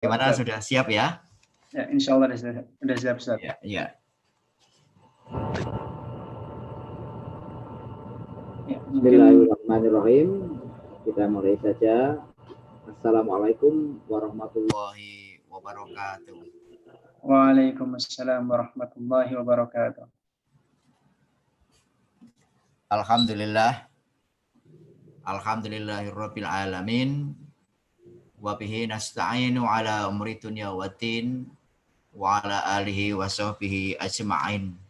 Gimana, sudah siap ya? Ya, insya Allah sudah siap, Ustaz. Ya, ya. Bismillahirrahmanirrahim. Kita mulai saja. Assalamualaikum warahmatullahi wabarakatuh. Waalaikumsalam warahmatullahi wabarakatuh. Alhamdulillah. Alhamdulillahirabbil alamin. Wa bihi nasta'inu ala umri dunya waddin wa ala alihi wa sahbihi ajma'in.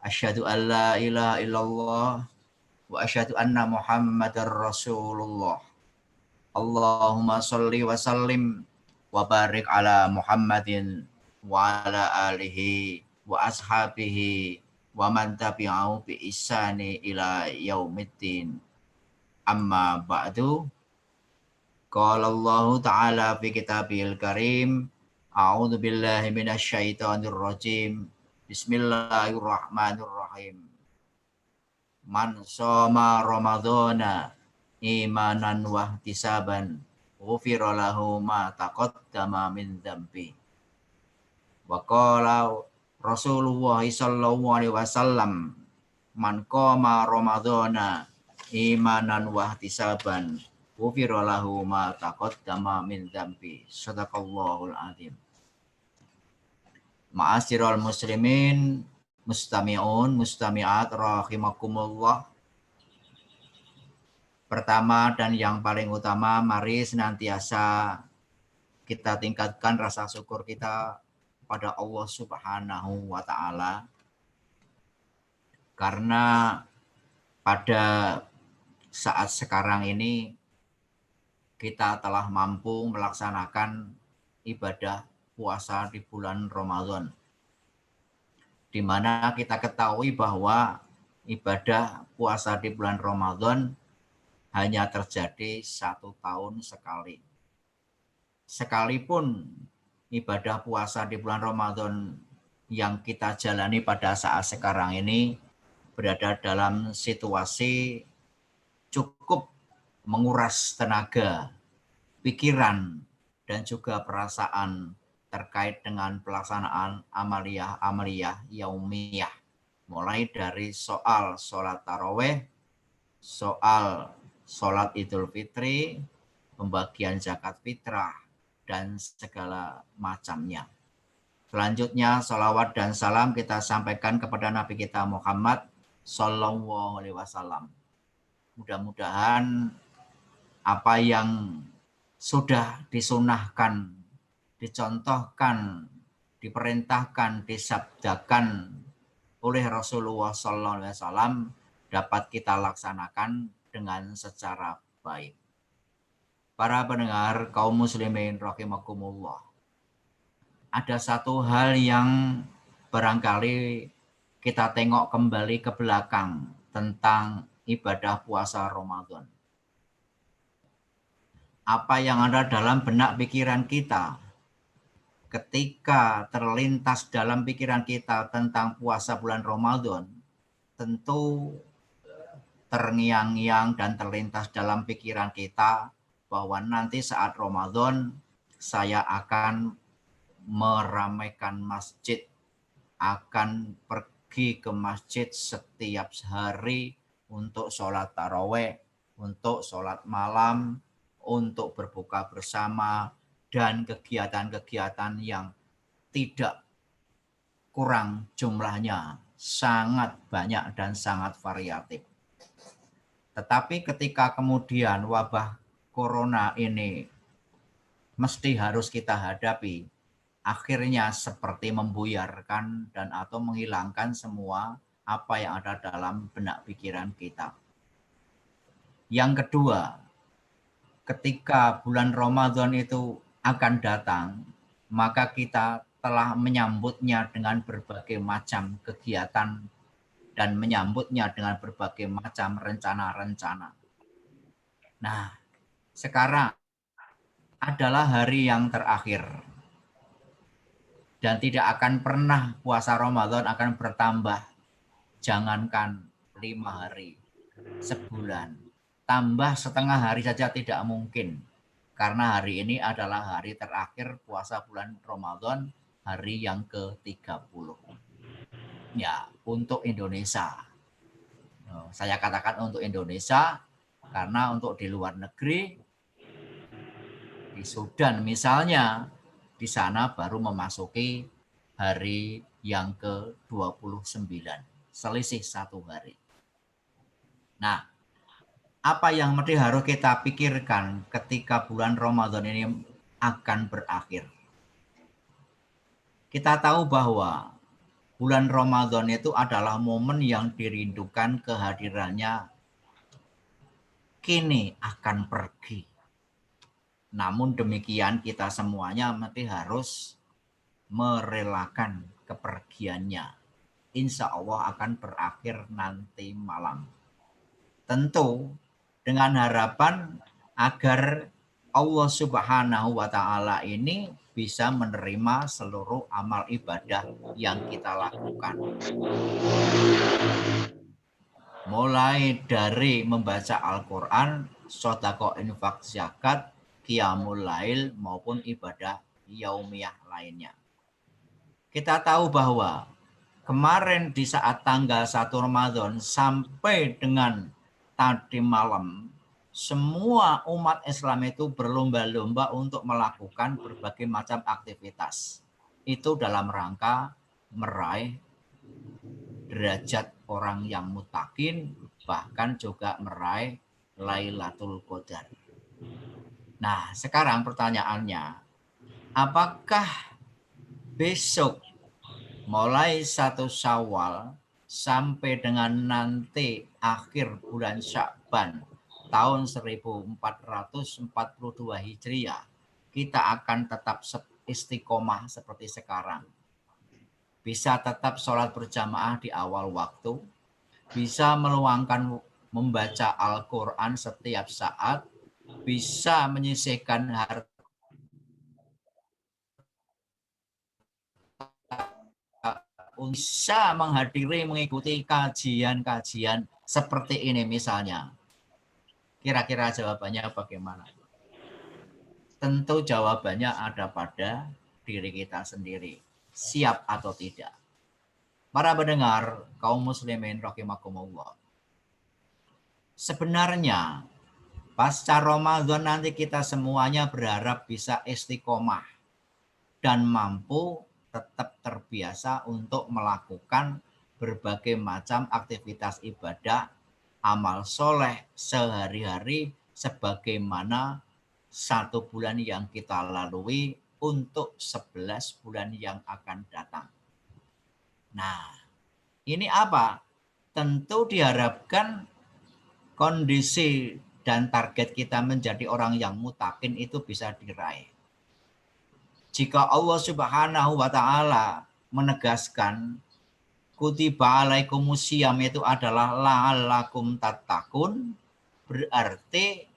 Asyhadu an la ilaha illallah wa asyhadu anna Muhammadar Rasulullah. Allahumma sholli wa sallim wa barik ala Muhammadin wa ala alihi wa ashabihi wa man tabi'ahu bi ihsani ila yaumiddin. Amma ba'du. Qala Allah Ta'ala fi kitabihil karim. A'udzu billahi minasyaitonir rajim. Bismillahirrahmanirrahim. Man shoma ramadhana imanan wa ihtisaban ghufira lahu ma taqaddama min dzambi. Wa qala Rasulullah sallallahu alaihi wasallam, man qama ramadhana imanan wa ihtisaban ghufira lahu ma taqaddama min dzambi. Shadaqallahul azim. Ma'asyiral muslimin, mustami'un, mustami'at rahimakumullah. Pertama dan yang paling utama, mari senantiasa kita tingkatkan rasa syukur kita pada Allah Subhanahu wa Ta'ala, karena pada saat sekarang ini kita telah mampu melaksanakan ibadah puasa di bulan Ramadan, di mana kita ketahui bahwa ibadah puasa di bulan Ramadan hanya terjadi 1 tahun sekali. Sekalipun ibadah puasa di bulan Ramadan yang kita jalani pada saat sekarang ini berada dalam situasi cukup menguras tenaga, pikiran, dan juga perasaan terkait dengan pelaksanaan amaliyah yaumiyah. Mulai dari soal sholat taraweh, soal sholat idul fitri, pembagian zakat fitrah, dan segala macamnya. Selanjutnya, salawat dan salam kita sampaikan kepada Nabi kita Muhammad Sallallahu Alaihi Wasallam. Mudah-mudahan apa yang sudah disunahkan, dicontohkan, diperintahkan, disabdakan oleh Rasulullah Sallallahu Alaihi Wasallam dapat kita laksanakan dengan secara baik. Para pendengar kaum muslimin rahimakumullah, ada satu hal yang barangkali kita tengok kembali ke belakang tentang ibadah puasa Ramadan. Apa yang ada dalam benak pikiran kita ketika terlintas dalam pikiran kita tentang puasa bulan Ramadan, tentu terngiang-ngiang dan terlintas dalam pikiran kita bahwa nanti saat Ramadan saya akan meramaikan masjid, akan pergi ke masjid setiap hari untuk sholat taraweh, untuk sholat malam, untuk berbuka bersama, dan kegiatan-kegiatan yang tidak kurang jumlahnya, sangat banyak dan sangat variatif. Tetapi ketika kemudian wabah corona ini mesti harus kita hadapi, akhirnya seperti membuyarkan dan atau menghilangkan semua apa yang ada dalam benak pikiran kita. Yang kedua, ketika bulan Ramadan itu akan datang, maka kita telah menyambutnya dengan berbagai macam kegiatan dan menyambutnya dengan berbagai macam rencana-rencana. Nah, sekarang adalah hari yang terakhir. Dan tidak akan pernah puasa Ramadan akan bertambah. Jangankan 5 hari, sebulan. Tambah setengah hari saja tidak mungkin. Karena hari ini adalah hari terakhir puasa bulan Ramadan, hari yang ke-30. Ya, untuk Indonesia. Saya katakan untuk Indonesia, karena untuk di luar negeri, di Sudan misalnya, di sana baru memasuki hari yang ke-29. Selisih 1 hari. Nah, apa yang mesti harus kita pikirkan ketika bulan Ramadan ini akan berakhir? Kita tahu bahwa bulan Ramadan itu adalah momen yang dirindukan kehadirannya kini akan pergi. Namun demikian kita semuanya mesti harus merelakan kepergiannya. Insya Allah akan berakhir nanti malam. Tentu dengan harapan agar Allah Subhanahu wa Ta'ala ini bisa menerima seluruh amal ibadah yang kita lakukan. Mulai dari membaca Al-Quran, sodako, infak, zakat, qiyamul lail maupun ibadah yaumiyah lainnya. Kita tahu bahwa kemarin di saat tanggal 1 Ramadan sampai dengan tadi malam, semua umat Islam itu berlomba-lomba untuk melakukan berbagai macam aktivitas. Itu dalam rangka meraih derajat orang yang muttaqin, bahkan juga meraih Lailatul Qadar. Nah, sekarang pertanyaannya, apakah besok mulai 1 Syawal sampai dengan nanti akhir bulan Sya'ban tahun 1442 Hijriah, kita akan tetap istiqomah seperti sekarang? Bisa tetap sholat berjamaah di awal waktu, bisa meluangkan membaca Al-Quran setiap saat, bisa menyisihkan harta bisa menghadiri mengikuti kajian-kajian seperti ini misalnya. Kira-kira jawabannya bagaimana? Tentu jawabannya ada pada diri kita sendiri. Siap atau tidak? Para pendengar kaum muslimin rahimakumullah. Sebenarnya pasca Ramadan nanti kita semuanya berharap bisa istiqomah dan mampu tetap terbiasa untuk melakukan berbagai macam aktivitas ibadah, amal soleh sehari-hari sebagaimana 1 bulan yang kita lalui untuk 11 bulan yang akan datang. Nah, ini apa? Tentu diharapkan kondisi dan target kita menjadi orang yang muttaqin itu bisa diraih. Jika Allah Subhanahu wa Ta'ala menegaskan kutiba alaikumusiyam itu adalah la'allakum tattaqun, berarti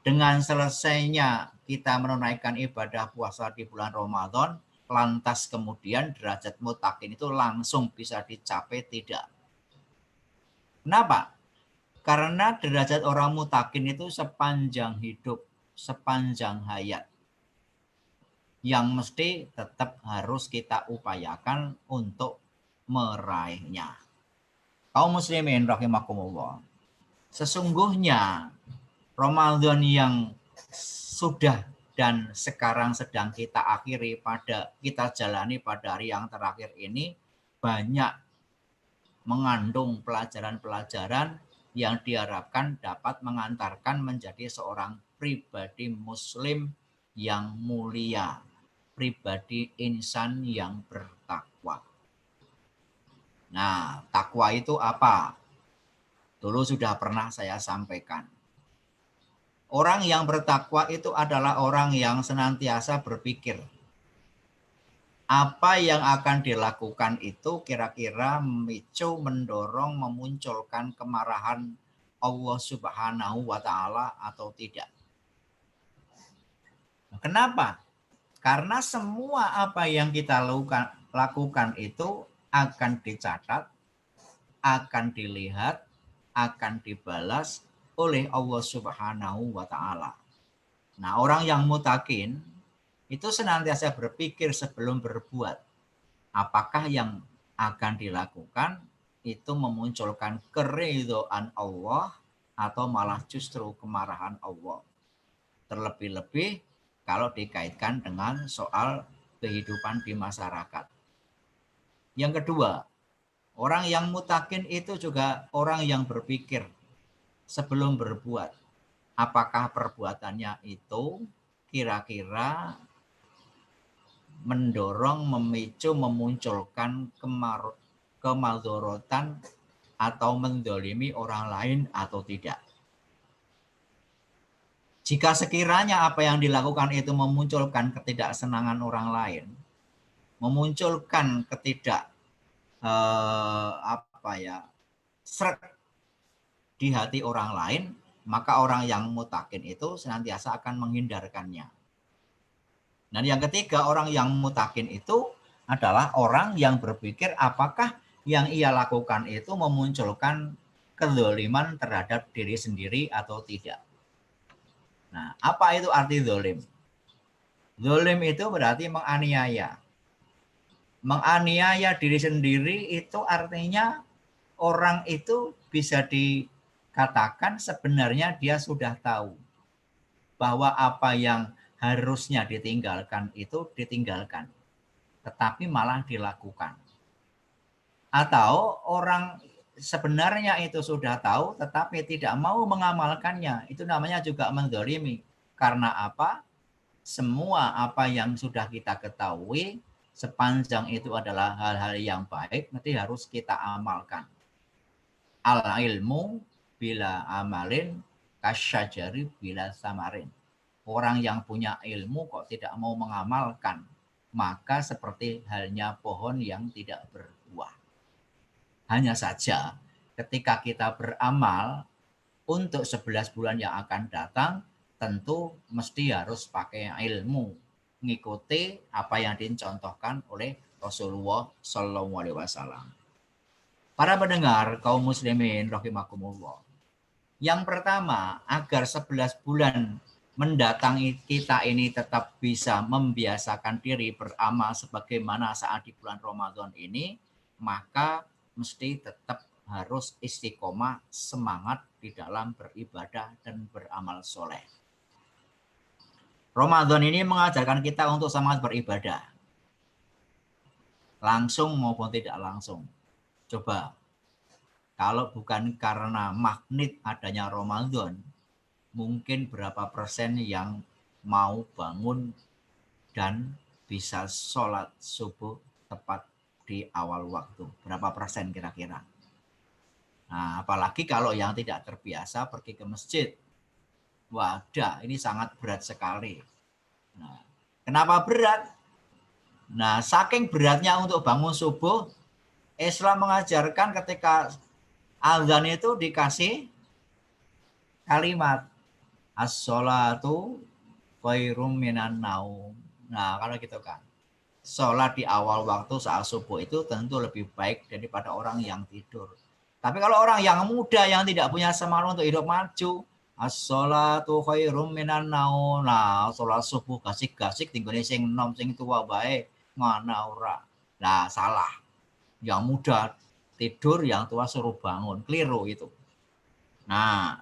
dengan selesainya kita menunaikan ibadah puasa di bulan Ramadan, lantas kemudian derajat muttaqin itu langsung bisa dicapai, tidak. Kenapa? Karena derajat orang muttaqin itu sepanjang hidup, sepanjang hayat, yang mesti tetap harus kita upayakan untuk meraihnya. Kaum muslimin rahimakumullah. Sesungguhnya Ramadan yang sudah dan sekarang sedang kita jalani pada hari yang terakhir ini banyak mengandung pelajaran-pelajaran yang diharapkan dapat mengantarkan menjadi seorang pribadi muslim yang mulia, pribadi insan yang bertakwa. Nah, takwa itu apa? Dulu sudah pernah saya sampaikan. Orang yang bertakwa itu adalah orang yang senantiasa berpikir apa yang akan dilakukan itu kira-kira memicu, mendorong, memunculkan kemarahan Allah Subhanahu wa Ta'ala atau tidak. Kenapa? Karena semua apa yang kita lakukan itu akan dicatat, akan dilihat, akan dibalas oleh Allah Subhanahu wa Ta'ala. Nah, orang yang mutakin itu senantiasa berpikir sebelum berbuat. Apakah yang akan dilakukan itu memunculkan keridhaan Allah atau malah justru kemarahan Allah. Terlebih-lebih kalau dikaitkan dengan soal kehidupan di masyarakat. Yang kedua, orang yang mutakin itu juga orang yang berpikir sebelum berbuat. Apakah perbuatannya itu kira-kira mendorong, memicu, memunculkan kemadorotan atau mendolimi orang lain atau tidak. Jika sekiranya apa yang dilakukan itu memunculkan ketidaksenangan orang lain, memunculkan seret di hati orang lain, maka orang yang mutakin itu senantiasa akan menghindarkannya. Dan yang ketiga, orang yang mutakin itu adalah orang yang berpikir apakah yang ia lakukan itu memunculkan kezaliman terhadap diri sendiri atau tidak. Nah, apa itu arti zalim? Zalim itu berarti menganiaya. Menganiaya diri sendiri itu artinya orang itu bisa dikatakan sebenarnya dia sudah tahu bahwa apa yang harusnya ditinggalkan itu ditinggalkan, tetapi malah dilakukan. Atau orang sebenarnya itu sudah tahu tetapi tidak mau mengamalkannya, itu namanya juga menzalimi. Karena apa? Semua apa yang sudah kita ketahui sepanjang itu adalah hal-hal yang baik, nanti harus kita amalkan. Al-ilmu bila amalin kasyajari bila samarin. Orang yang punya ilmu kok tidak mau mengamalkan, maka seperti halnya pohon yang tidak berbuah. Hanya saja ketika kita beramal untuk 11 bulan yang akan datang, tentu mesti harus pakai ilmu, mengikuti apa yang dicontohkan oleh Rasulullah SAW. Para pendengar kaum muslimin rahimakumullah. Yang pertama, agar 11 bulan mendatangi kita ini tetap bisa membiasakan diri beramal sebagaimana saat di bulan Ramadan ini, maka mesti tetap harus istiqomah, semangat di dalam beribadah dan beramal soleh. Ramadan ini mengajarkan kita untuk semangat beribadah, langsung maupun tidak langsung. Coba, kalau bukan karena magnet adanya Ramadan, mungkin berapa persen yang mau bangun dan bisa sholat subuh tepat di awal waktu? Berapa persen kira-kira? Nah, apalagi kalau yang tidak terbiasa pergi ke masjid. Wadah, ini sangat berat sekali. Nah, kenapa berat? Nah, saking beratnya untuk bangun subuh, Islam mengajarkan ketika azan itu dikasih kalimat as-sholatu khairum minan naum. Nah, kalau gitu kan, sholat di awal waktu saat subuh itu tentu lebih baik daripada orang yang tidur. Tapi kalau orang yang muda yang tidak punya semangat untuk hidup maju, as-sholatu khairum minan naum. Nah, sholat subuh gasik-gasik tinggone sing enom sing tua bae mana ora. Nah, salah. Yang muda tidur, yang tua suruh bangun. Keliru itu. Nah,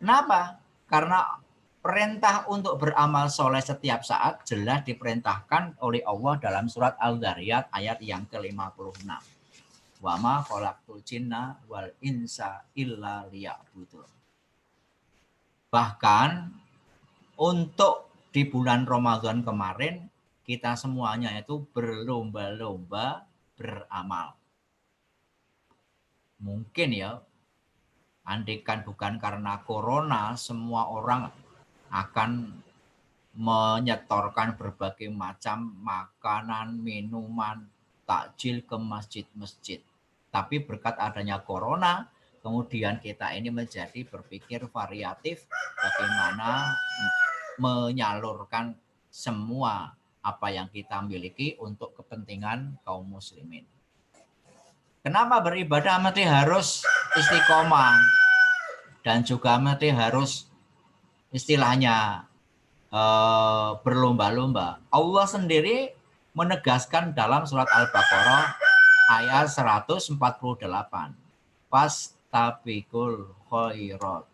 kenapa? Karena perintah untuk beramal soleh setiap saat jelas diperintahkan oleh Allah dalam surat Al-Dzariyat ayat yang ke-56. Wa ma khalaqtul jinna wal insa illa liya'budun. Bahkan untuk di bulan Ramadan kemarin kita semuanya itu berlomba-lomba beramal. Mungkin ya, andaikan bukan karena corona, semua orang akan menyetorkan berbagai macam makanan, minuman, takjil ke masjid-masjid. Tapi berkat adanya corona, kemudian kita ini menjadi berpikir variatif bagaimana menyalurkan semua apa yang kita miliki untuk kepentingan kaum muslimin. Kenapa beribadah mesti harus istiqomah dan juga mesti harus istilahnya berlomba-lomba. Allah sendiri menegaskan dalam surat Al-Baqarah ayat 148. Fastabiqul khairat.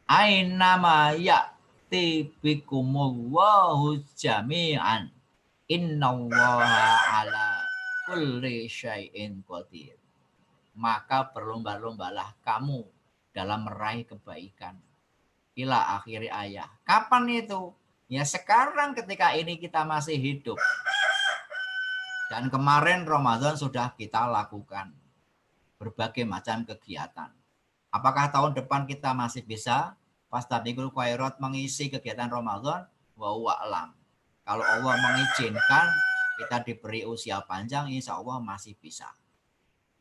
Ainama ya'ti bikumullahu jami'an. Innallaha ala kulli syai'in qadir. Maka berlomba-lombalah kamu dalam meraih kebaikan. Ila akhir ayat. Kapan itu? Ya sekarang ketika ini kita masih hidup. Dan kemarin Ramadan sudah kita lakukan berbagai macam kegiatan. Apakah tahun depan kita masih bisa fastabiqul khairat mengisi kegiatan Ramadan? Wa huwa a'lam. Kalau Allah mengizinkan kita diberi usia panjang, insya Allah masih bisa.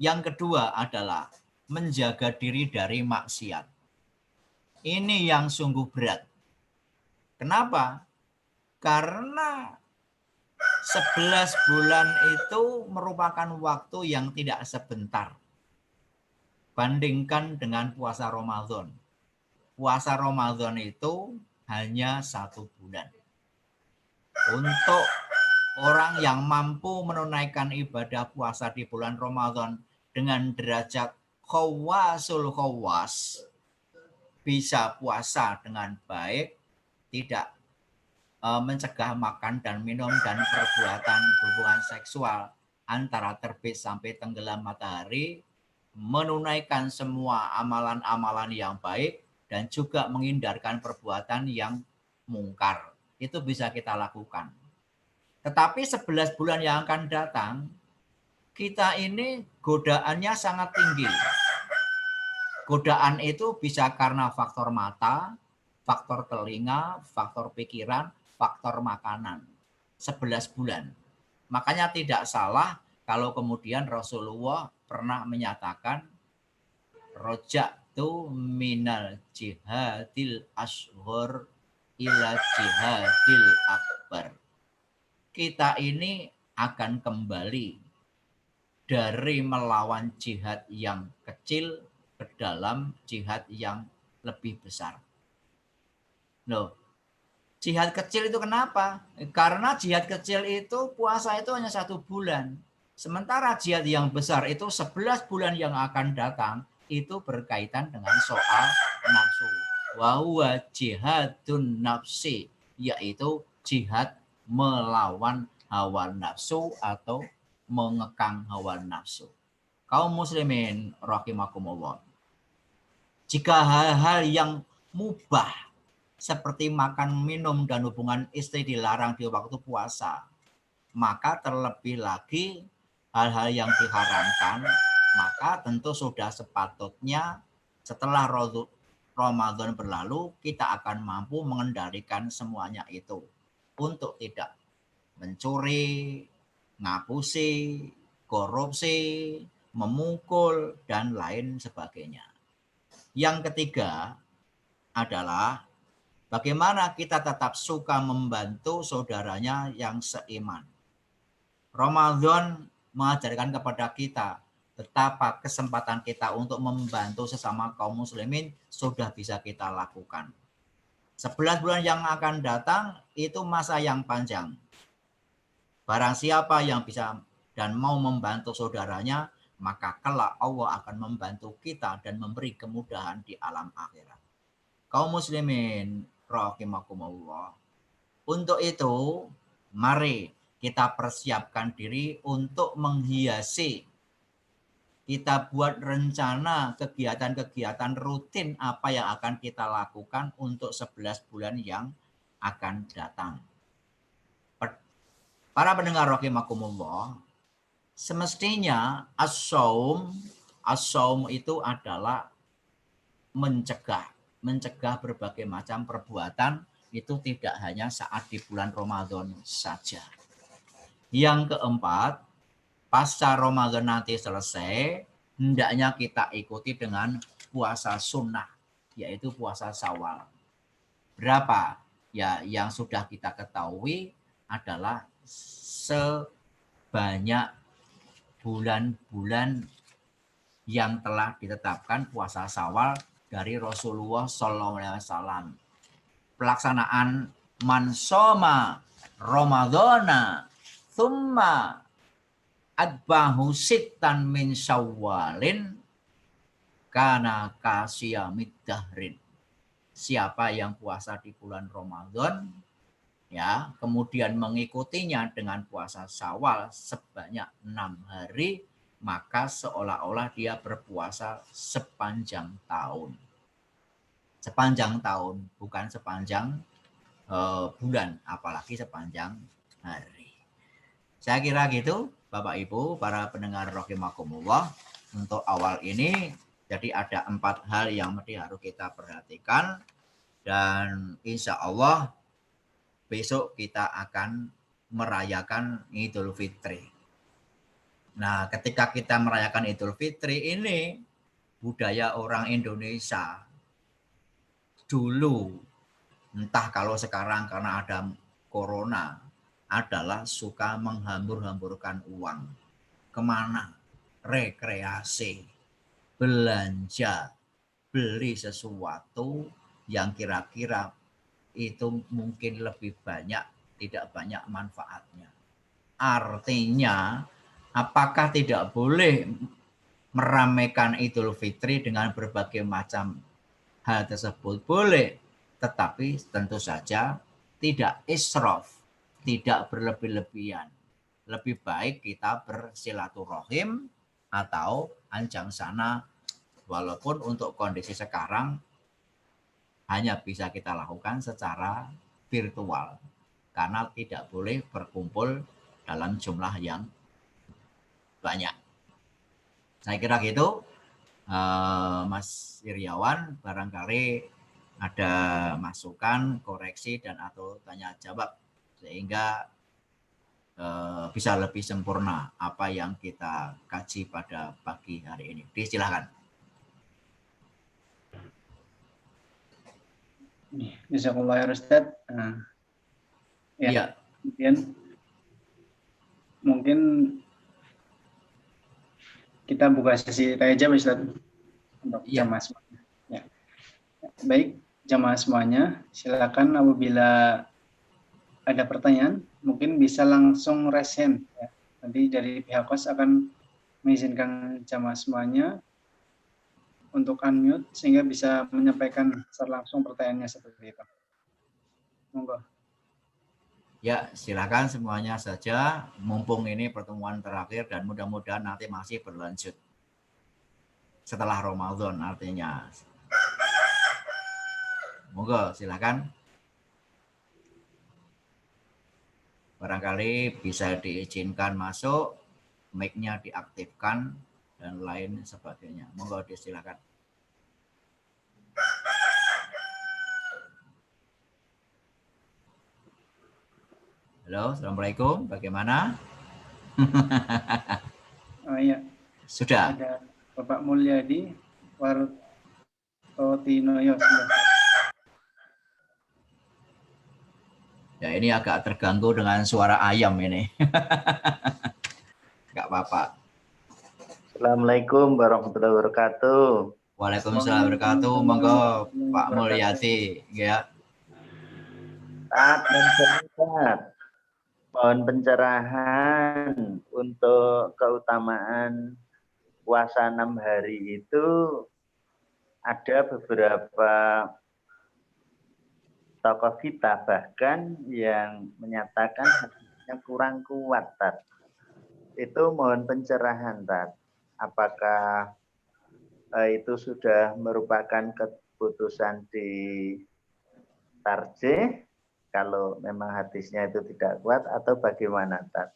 Yang kedua adalah menjaga diri dari maksiat. Ini yang sungguh berat. Kenapa? Karena 11 bulan itu merupakan waktu yang tidak sebentar. Bandingkan dengan puasa Ramadan. Puasa Ramadan itu hanya 1 bulan. Untuk orang yang mampu menunaikan ibadah puasa di bulan Ramadan dengan derajat khawasul khawas, bisa puasa dengan baik, tidak mencegah makan dan minum dan perbuatan hubungan seksual antara terbit sampai tenggelam matahari, menunaikan semua amalan-amalan yang baik, dan juga menghindarkan perbuatan yang mungkar. Itu bisa kita lakukan. Tetapi 11 bulan yang akan datang, kita ini godaannya sangat tinggi. Godaan itu bisa karena faktor mata, faktor telinga, faktor pikiran, faktor makanan. 11 bulan. Makanya tidak salah kalau kemudian Rasulullah pernah menyatakan roja'tu minal jihadil ashghar ila jihadil akbar. Kita ini akan kembali dari melawan jihad yang kecil ke dalam jihad yang lebih besar. Loh, jihad kecil itu kenapa? Karena jihad kecil itu puasa itu hanya 1 bulan. Sementara jihad yang besar itu 11 bulan yang akan datang itu berkaitan dengan soal nafsu. Wa huwa jihadun nafsi, yaitu jihad melawan hawa nafsu atau mengekang hawa nafsu. Kaum muslimin rahimakumullah. Jika hal-hal yang mubah seperti makan, minum, dan hubungan istri dilarang di waktu puasa, maka terlebih lagi hal-hal yang diharamkan, maka tentu sudah sepatutnya setelah Ramadan berlalu kita akan mampu mengendalikan semuanya itu untuk tidak mencuri, ngapusi, korupsi, memukul, dan lain sebagainya. Yang ketiga adalah bagaimana kita tetap suka membantu saudaranya yang seiman. Ramadan mengajarkan kepada kita betapa kesempatan kita untuk membantu sesama kaum muslimin sudah bisa kita lakukan. 11 bulan yang akan datang itu masa yang panjang. Barang siapa yang bisa dan mau membantu saudaranya, maka kelak Allah akan membantu kita dan memberi kemudahan di alam akhirat. Kaum muslimin rahimakumullah. Untuk itu, mari kita persiapkan diri untuk menghiasi. Kita buat rencana kegiatan-kegiatan rutin apa yang akan kita lakukan untuk 11 bulan yang akan datang. Para pendengar rahimakumullah, semestinya as-shaum itu adalah mencegah berbagai macam perbuatan, itu tidak hanya saat di bulan Ramadan saja. Yang keempat, pasca Ramadan nanti selesai, hendaknya kita ikuti dengan puasa sunnah, yaitu puasa Syawal. Berapa? Ya, yang sudah kita ketahui adalah sebanyak bulan-bulan yang telah ditetapkan puasa Syawal dari Rasulullah SAW. Pelaksanaan man soma Ramadhana thumma adbahu sittan min syawalin kana kasiyamid dahrin. Siapa yang puasa di bulan Ramadan, ya, kemudian mengikutinya dengan puasa Syawal sebanyak 6 hari, maka seolah-olah dia berpuasa sepanjang tahun. Sepanjang tahun, bukan sepanjang bulan, apalagi sepanjang hari. Saya kira gitu, Bapak Ibu, para pendengar rahimakumullah. Untuk awal ini, jadi ada 4 hal yang mesti harus kita perhatikan, dan insya Allah besok kita akan merayakan Idul Fitri. Nah, ketika kita merayakan Idul Fitri ini, budaya orang Indonesia dulu, entah kalau sekarang karena ada corona, adalah suka menghambur-hamburkan uang. Kemana? Rekreasi, belanja, beli sesuatu yang kira-kira itu mungkin lebih banyak, tidak banyak manfaatnya. Artinya, apakah tidak boleh meramaikan Idul Fitri dengan berbagai macam hal tersebut? Boleh, tetapi tentu saja tidak israf, tidak berlebih-lebihan. Lebih baik kita bersilaturahim atau anjang sana, walaupun untuk kondisi sekarang hanya bisa kita lakukan secara virtual karena tidak boleh berkumpul dalam jumlah yang banyak. Saya kira gitu, Mas Iriawan, barangkali ada masukan, koreksi, dan atau tanya jawab sehingga bisa lebih sempurna apa yang kita kaji pada pagi hari ini. Silakan. Jazakallah ya Ustaz. Ya, mungkin kita buka sesi tanya jawab Ustaz untuk jamaah semuanya. Ya. Baik, jamaah semuanya, silakan apabila ada pertanyaan mungkin bisa langsung raise hand, ya. Nanti dari pihak kos akan mengizinkan jamaah semuanya untuk unmute sehingga bisa menyampaikan secara langsung pertanyaannya seperti itu. Monggo. Ya, silakan semuanya saja. Mumpung ini pertemuan terakhir dan mudah-mudahan nanti masih berlanjut setelah Ramadan artinya. Monggo, silakan. Barangkali bisa diizinkan masuk, mic-nya diaktifkan dan lain sebagainya. Monggo disilakan. Halo, assalamualaikum. Bagaimana? Oh iya. Sudah. Ada Bapak Mulyadi Wartotinoyo. Ya, ini agak terganggu dengan suara ayam ini. Enggak apa-apa. Assalamualaikum warahmatullahi wabarakatuh. Waalaikumsalam warahmatullahi wabarakatuh. Monggo Pak Mulyadi, ya. Ustaz, mohon pencerahan untuk keutamaan puasa 6 hari itu. Ada beberapa tokoh kita bahkan yang menyatakan hadisnya kurang kuat, Tat. Itu mohon pencerahan, Tat. Apakah itu sudah merupakan keputusan di tarjih kalau memang hadisnya itu tidak kuat atau bagaimana, Tat?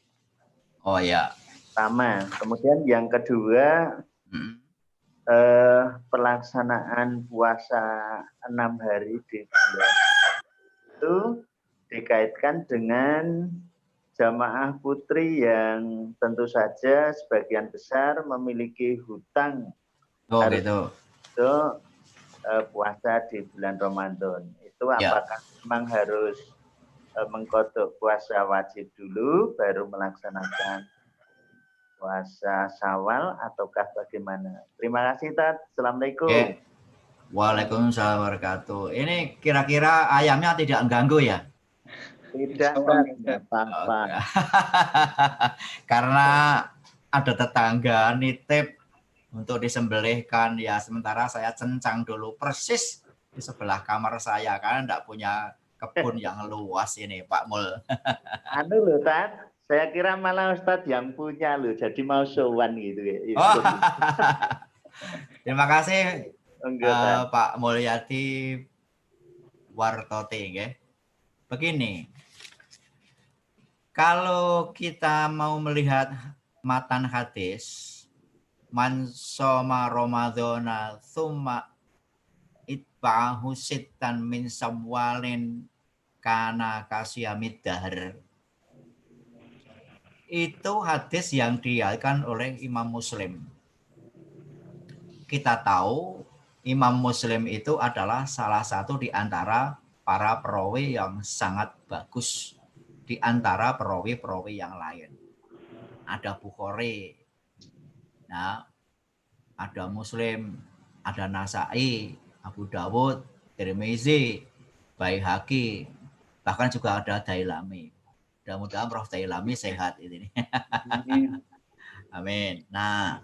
Oh ya. Pertama, kemudian yang kedua, pelaksanaan puasa 6 hari di bulan itu dikaitkan dengan jamaah putri yang tentu saja sebagian besar memiliki hutang Gitu. Untuk puasa di bulan Ramadan. Itu apakah memang harus mengkodok puasa wajib dulu baru melaksanakan puasa Syawal ataukah bagaimana? Terima kasih, Tat. Assalamualaikum. Waalaikumsalam warahmatullahi wabarakatuh. Ini kira-kira ayamnya tidak mengganggu ya? Tidak, tidak apa-apa. Karena ada tetangga nitip untuk disembelihkan, ya sementara saya cencang dulu persis di sebelah kamar saya, karena tidak punya kebun yang luas ini Pak Mul. Anu loh Tan, saya kira malah Ustadz yang punya loh, jadi mau sowan gitu ya. Oh. Terima kasih Pak Mulyadi Wartoti. Begini, kalau kita mau melihat matan hadis, man soma Ramadhana tsumma itba'ahu sittan min Syawalin kana kasyamid dahr. Itu hadis yang diriwayatkan oleh Imam Muslim. Kita tahu Imam Muslim itu adalah salah satu di antara para perawi yang sangat bagus di antara perawi-perawi yang lain. Ada Bukhari, nah, ada Muslim, ada Nasai, Abu Dawud, Tirmizi, Baihaqi, bahkan juga ada Dailami. Mudah-mudahan Prof. Dailami sehat ini. Amin. Nah,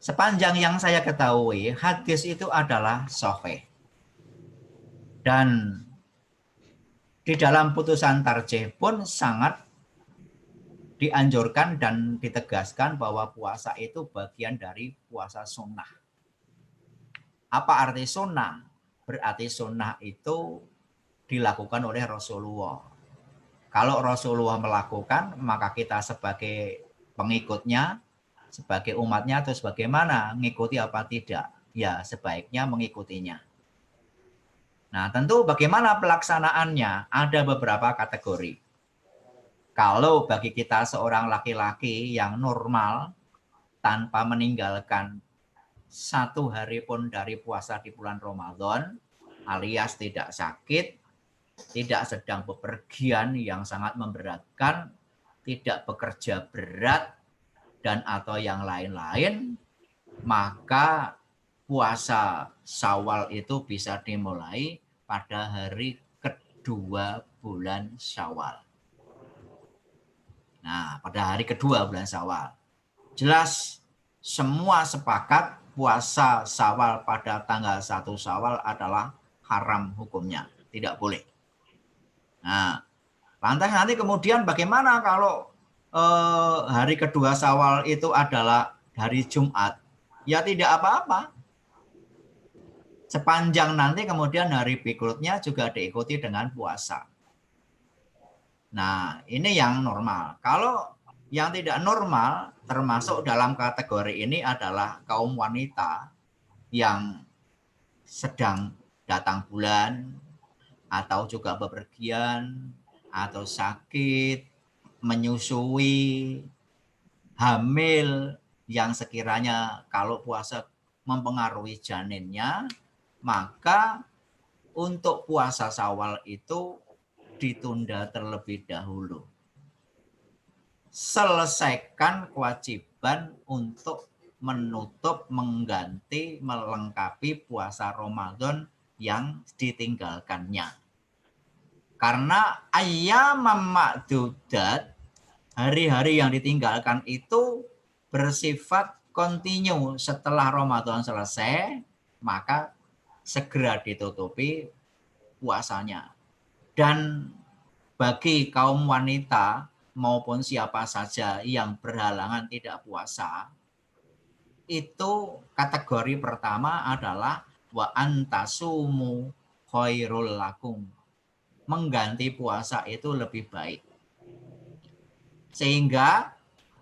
sepanjang yang saya ketahui, hadis itu adalah sahih. Dan di dalam putusan tarjih pun sangat dianjurkan dan ditegaskan bahwa puasa itu bagian dari puasa sunnah. Apa arti sunnah? Berarti sunnah itu dilakukan oleh Rasulullah. Kalau Rasulullah melakukan, maka kita sebagai pengikutnya, sebagai umatnya atau sebagaimana, mengikuti apa tidak? Ya, sebaiknya mengikutinya. Nah, tentu bagaimana pelaksanaannya? Ada beberapa kategori. Kalau bagi kita seorang laki-laki yang normal, tanpa meninggalkan satu hari pun dari puasa di bulan Ramadan, alias tidak sakit, tidak sedang bepergian yang sangat memberatkan, tidak bekerja berat, dan atau yang lain-lain, maka puasa Syawal itu bisa dimulai pada hari kedua bulan Syawal. Nah, pada hari kedua bulan Syawal. Jelas semua sepakat puasa Syawal pada tanggal 1 Syawal adalah haram hukumnya, tidak boleh. Nah, lantas nanti kemudian bagaimana kalau hari kedua Syawal itu adalah hari Jumat? Ya tidak apa-apa. Sepanjang nanti kemudian hari berikutnya juga diikuti dengan puasa. Nah, ini yang normal. Kalau yang tidak normal, termasuk dalam kategori ini adalah kaum wanita yang sedang datang bulan, atau juga bepergian, atau sakit, menyusui, hamil, yang sekiranya kalau puasa mempengaruhi janinnya, maka untuk puasa Syawal itu ditunda terlebih dahulu. Selesaikan kewajiban untuk menutup, mengganti, melengkapi puasa Ramadan yang ditinggalkannya. Karena ayyamam ma'dudat, hari-hari yang ditinggalkan itu bersifat kontinu. Setelah Ramadan selesai, maka segera ditutupi puasanya. Dan bagi kaum wanita maupun siapa saja yang berhalangan tidak puasa, itu kategori pertama adalah wa antasumu khairul lakum. Mengganti puasa itu lebih baik. Sehingga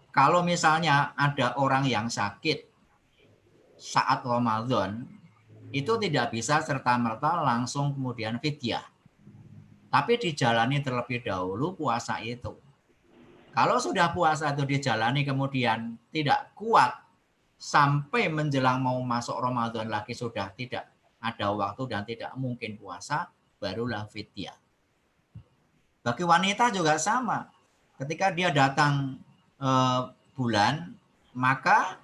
kalau misalnya ada orang yang sakit saat Ramadan, itu tidak bisa serta-merta langsung kemudian fidyah. Tapi dijalani terlebih dahulu puasa itu. Kalau sudah puasa itu dijalani kemudian tidak kuat, sampai menjelang mau masuk Ramadan lagi sudah tidak ada waktu dan tidak mungkin puasa, barulah fidyah. Bagi wanita juga sama. Ketika dia datang bulan, maka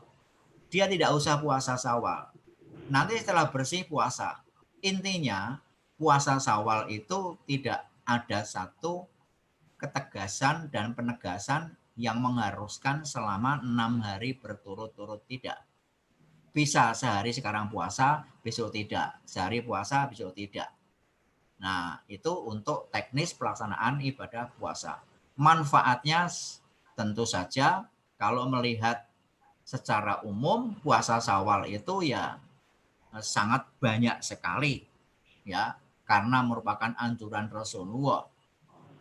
dia tidak usah puasa Syawal. Nanti setelah bersih puasa. Intinya puasa Syawal itu tidak ada satu ketegasan dan penegasan yang mengharuskan selama 6 hari berturut-turut, tidak. Bisa sehari sekarang puasa, besok tidak. Sehari puasa, besok tidak. Nah, itu untuk teknis pelaksanaan ibadah puasa. Manfaatnya tentu saja kalau melihat secara umum puasa Syawal itu ya sangat banyak sekali, ya, karena merupakan anjuran Rasulullah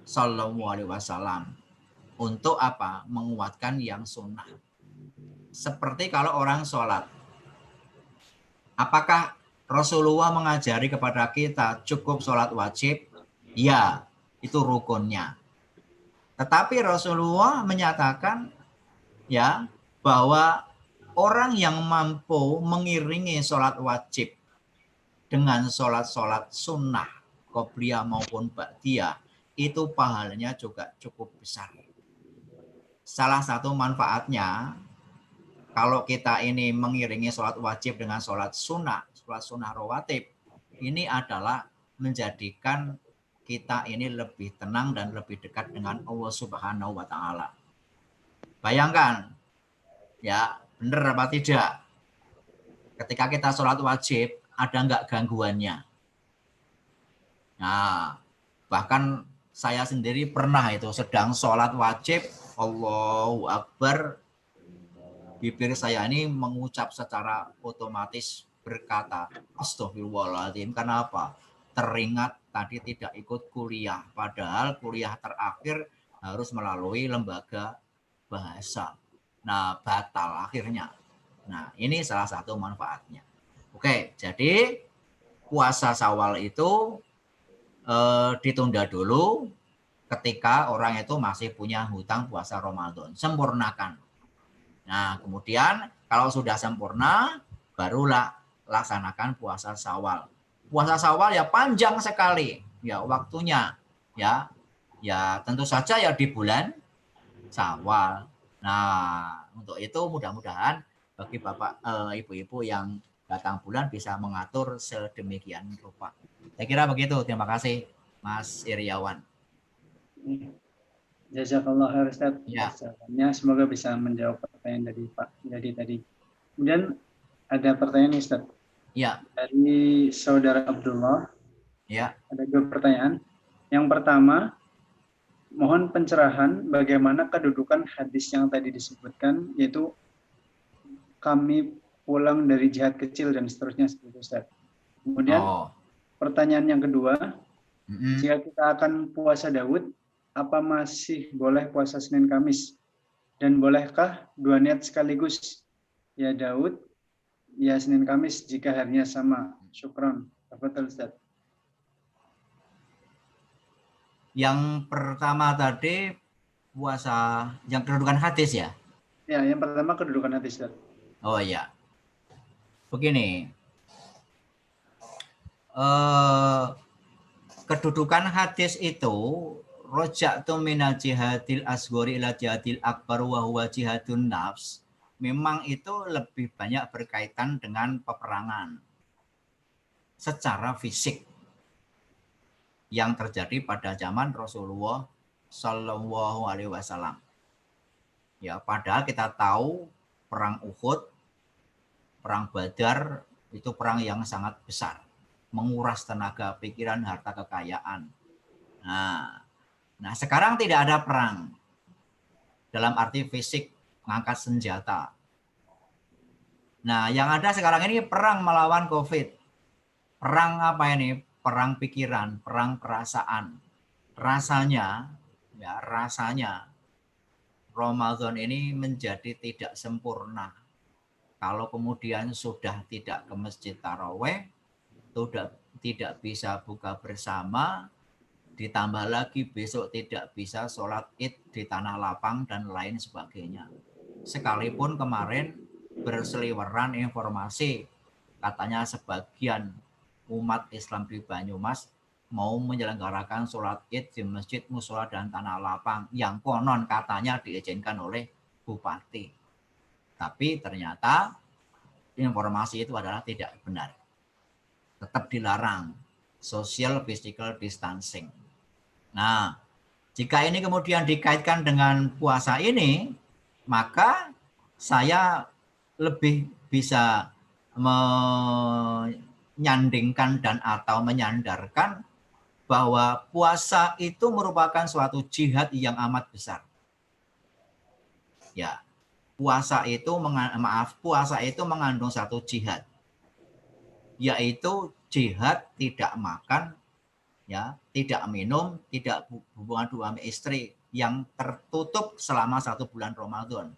Shallallahu Alaihi Wasallam untuk apa? Menguatkan yang sunnah. Seperti kalau orang sholat, apakah Rasulullah mengajari kepada kita cukup sholat wajib? Ya, itu rukunnya. Tetapi Rasulullah menyatakan ya bahwa orang yang mampu mengiringi sholat wajib dengan sholat-sholat sunnah, qobliyah maupun ba'diyah, itu pahalanya juga cukup besar. Salah satu manfaatnya, kalau kita ini mengiringi sholat wajib dengan sholat sunnah rawatib, ini adalah menjadikan kita ini lebih tenang dan lebih dekat dengan Allah Subhanahu wa Ta'ala. Bayangkan, ya, benar apa tidak? Ketika kita sholat wajib, ada nggak gangguannya? Nah, bahkan saya sendiri pernah itu sedang sholat wajib, Allahu Akbar, bibir saya ini mengucap secara otomatis berkata, Astagfirullahaladzim. Kenapa? Teringat tadi tidak ikut kuliah, padahal kuliah terakhir harus melalui lembaga bahasa. Nah, batal akhirnya. Nah, ini salah satu manfaatnya. Oke, jadi puasa Syawal itu ditunda dulu ketika orang itu masih punya hutang puasa Ramadan. Sempurnakan. Nah, kemudian kalau sudah sempurna, barulah laksanakan puasa Syawal. Puasa Syawal ya panjang sekali, ya waktunya, ya tentu saja ya di bulan Syawal. Nah, untuk itu mudah-mudahan bagi bapak ibu-ibu yang datang bulan bisa mengatur sedemikian rupa. Saya kira begitu. Terima kasih, Mas Iriawan. Jazakallah khair Ustaz. Ya. Semoga bisa menjawab pertanyaan dari Pak Jadi tadi. Kemudian ada pertanyaan Ustaz. Ya. Dari Saudara Abdullah. Ya. Ada 2 pertanyaan. Yang pertama, mohon pencerahan bagaimana kedudukan hadis yang tadi disebutkan, yaitu kami pulang dari jihad kecil dan seterusnya seperti Ustaz. Kemudian pertanyaan yang kedua, jika kita akan puasa Daud, apa masih boleh puasa Senin Kamis? Dan bolehkah 2 niat sekaligus? Ya Daud, ya Senin Kamis jika harinya sama. Syukran. Tafadhol Ustaz. Yang pertama tadi puasa yang kedudukan hadis ya? Ya, yang pertama kedudukan hadis Ustaz. Oh iya. Begini. Kedudukan hadis itu roja'tu minal jihadil asghari ila jihadil akbar wa huwa jihadun nafs. Memang itu lebih banyak berkaitan dengan peperangan secara fisik yang terjadi pada zaman Rasulullah Shallallahu Alaihi Wasallam. Ya, padahal kita tahu perang Uhud, perang Badar itu perang yang sangat besar, menguras tenaga, pikiran, harta, kekayaan. Nah, sekarang tidak ada perang dalam arti fisik mengangkat senjata. Nah, yang ada sekarang ini perang melawan COVID. Perang apa ini? Perang pikiran, perang perasaan. Rasanya Ramadan ini menjadi tidak sempurna. Kalau kemudian sudah tidak ke masjid taraweh, tidak bisa buka bersama, ditambah lagi besok tidak bisa sholat id di tanah lapang dan lain sebagainya. Sekalipun kemarin berseliweran informasi, katanya sebagian umat Islam di Banyumas mau menyelenggarakan sholat id di masjid musola dan tanah lapang yang konon katanya diizinkan oleh bupati. Tapi ternyata informasi itu adalah tidak benar. Tetap dilarang social physical distancing. Nah, jika ini kemudian dikaitkan dengan puasa ini, maka saya lebih bisa menyandingkan dan atau menyandarkan bahwa puasa itu merupakan suatu jihad yang amat besar. Ya, puasa itu mengandung satu jihad, yaitu jihad tidak makan, ya, tidak minum, tidak hubungan suami istri yang tertutup selama 1 bulan Ramadan.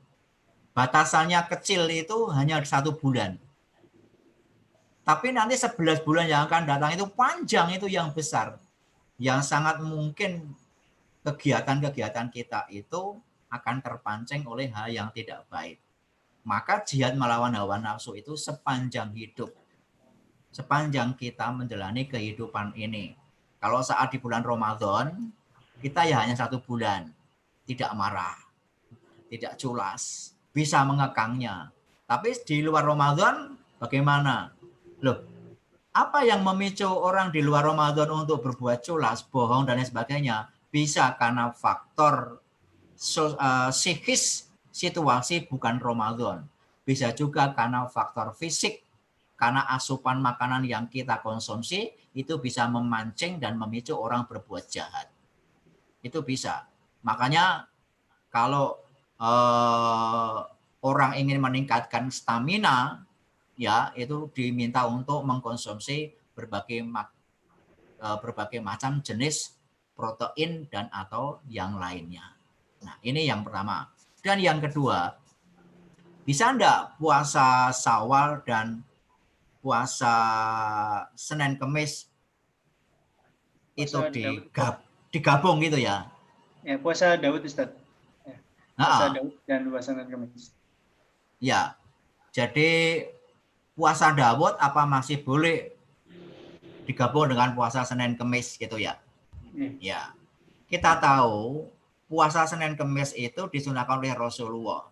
Batasannya kecil itu hanya 1 bulan. Tapi nanti 11 bulan yang akan datang itu panjang, itu yang besar. Yang sangat mungkin kegiatan-kegiatan kita itu akan terpancing oleh hal yang tidak baik. Maka jihad melawan hawa nafsu itu sepanjang hidup. Sepanjang kita menjalani kehidupan ini. Kalau saat di bulan Ramadan, kita ya hanya 1 bulan. Tidak marah, tidak culas, bisa mengekangnya. Tapi di luar Ramadan, bagaimana? Loh, apa yang memicu orang di luar Ramadan untuk berbuat culas, bohong, dan lain sebagainya? Bisa karena faktor psikis situasi bukan Ramadan. Bisa juga karena faktor fisik, karena asupan makanan yang kita konsumsi itu bisa memancing dan memicu orang berbuat jahat. Itu bisa. Makanya kalau orang ingin meningkatkan stamina, ya itu diminta untuk mengkonsumsi berbagai macam jenis protein dan atau yang lainnya. Nah, ini yang pertama. Dan yang kedua, bisa enggak puasa Syawal dan puasa Senin Kemis itu digabung gitu ya? Ya, puasa Daud, Ustaz. Ya, puasa Daud dan puasa Senin Kemis. Ya, jadi puasa Daud apa masih boleh digabung dengan puasa Senin Kemis gitu ya? Ya, kita tahu puasa Senin Kemis itu disunahkan oleh Rasulullah.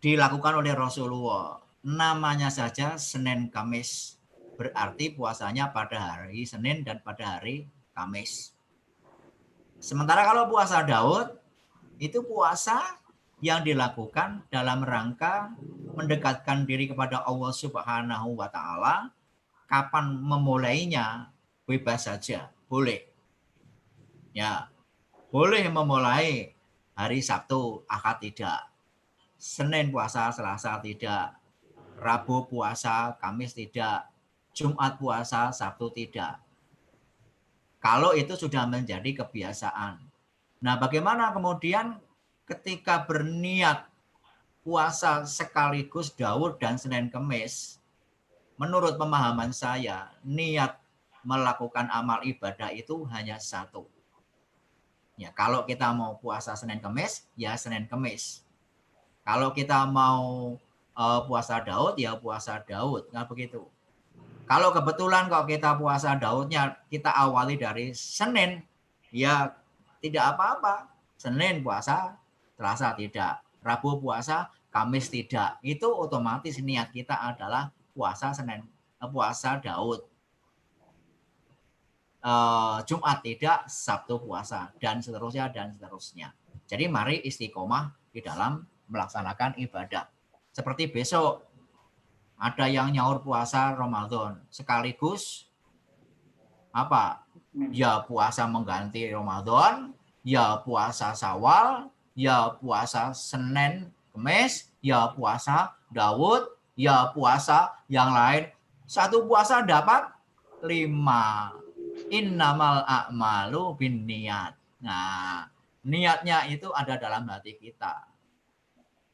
Dilakukan oleh Rasulullah. Namanya saja Senin Kamis. Berarti puasanya pada hari Senin dan pada hari Kamis. Sementara kalau puasa Daud, itu puasa yang dilakukan dalam rangka mendekatkan diri kepada Allah Subhanahu wa Ta'ala. Kapan memulainya bebas saja, boleh. Ya, boleh memulai hari Sabtu, Ahad tidak. Senin puasa, Selasa tidak. Rabu puasa, Kamis tidak. Jumat puasa, Sabtu tidak. Kalau itu sudah menjadi kebiasaan. Nah, bagaimana kemudian ketika berniat puasa sekaligus Daud dan Senin Kemis? Menurut pemahaman saya, niat melakukan amal ibadah itu hanya satu. Ya, kalau kita mau puasa Senin Kemis, ya Senin Kemis. Kalau kita mau puasa Daud, ya puasa Daud. Nggak begitu. Kalau kebetulan kalau kita puasa Daudnya kita awali dari Senin, ya tidak apa-apa. Senin puasa, Selasa tidak. Rabu puasa, Kamis tidak. Itu otomatis niat kita adalah puasa Senin, puasa Daud. Jumat tidak, Sabtu puasa, dan seterusnya dan seterusnya. Jadi mari istiqomah di dalam melaksanakan ibadah. Seperti besok ada yang nyaur puasa Ramadan sekaligus apa? Ya puasa mengganti Ramadan, ya puasa Syawal, ya puasa Senin Kemis, ya puasa Daud, ya puasa yang lain. Satu puasa dapat 5. Innamal a'malu binniyat. Nah, niatnya itu ada dalam hati kita.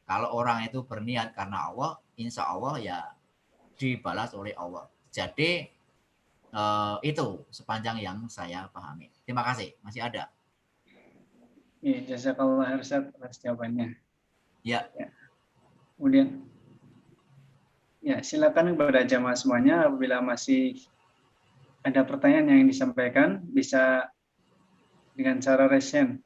Kalau orang itu berniat karena Allah, insya Allah ya dibalas oleh Allah. Jadi itu sepanjang yang saya pahami. Terima kasih. Masih ada? Ya, jazakallah Ustaz atas jawabannya. Ya. Kemudian, ya silakan kepada jamaah semuanya apabila masih ada pertanyaan yang disampaikan bisa dengan cara raise hand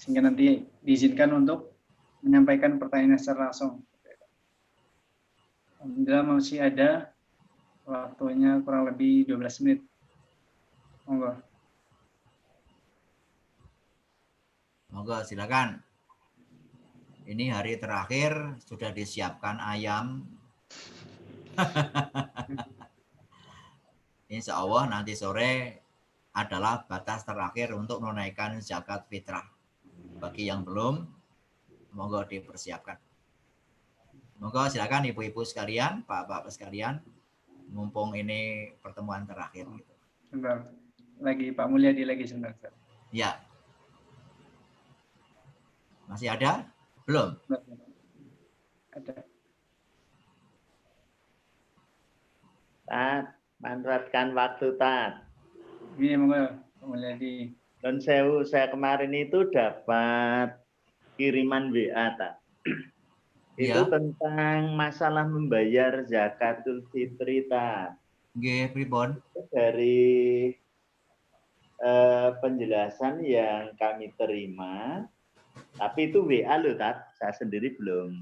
sehingga nanti diizinkan untuk menyampaikan pertanyaan secara langsung. Alhamdulillah masih ada waktunya kurang lebih 12 menit. Monggo. Monggo silakan. Ini hari terakhir sudah disiapkan ayam. Insya Allah nanti sore adalah batas terakhir untuk menunaikan zakat fitrah. Bagi yang belum, monggo dipersiapkan. Monggo silakan ibu-ibu sekalian, pak-pak sekalian, mumpung ini pertemuan terakhir. Gitu. Sebentar. Lagi Pak Mulyadi lagi sebentar. Ya. Masih ada? Belum? Ada. Tat, manfaatkan waktu Tat. Ini monggo Pak Mulyadi. Dan saya kemarin itu dapat kiriman WA Tat. Itu tentang masalah membayar zakatul fitri Tat. Nggih, pripun? Dari penjelasan yang kami terima, tapi itu WA loh Tat, saya sendiri belum.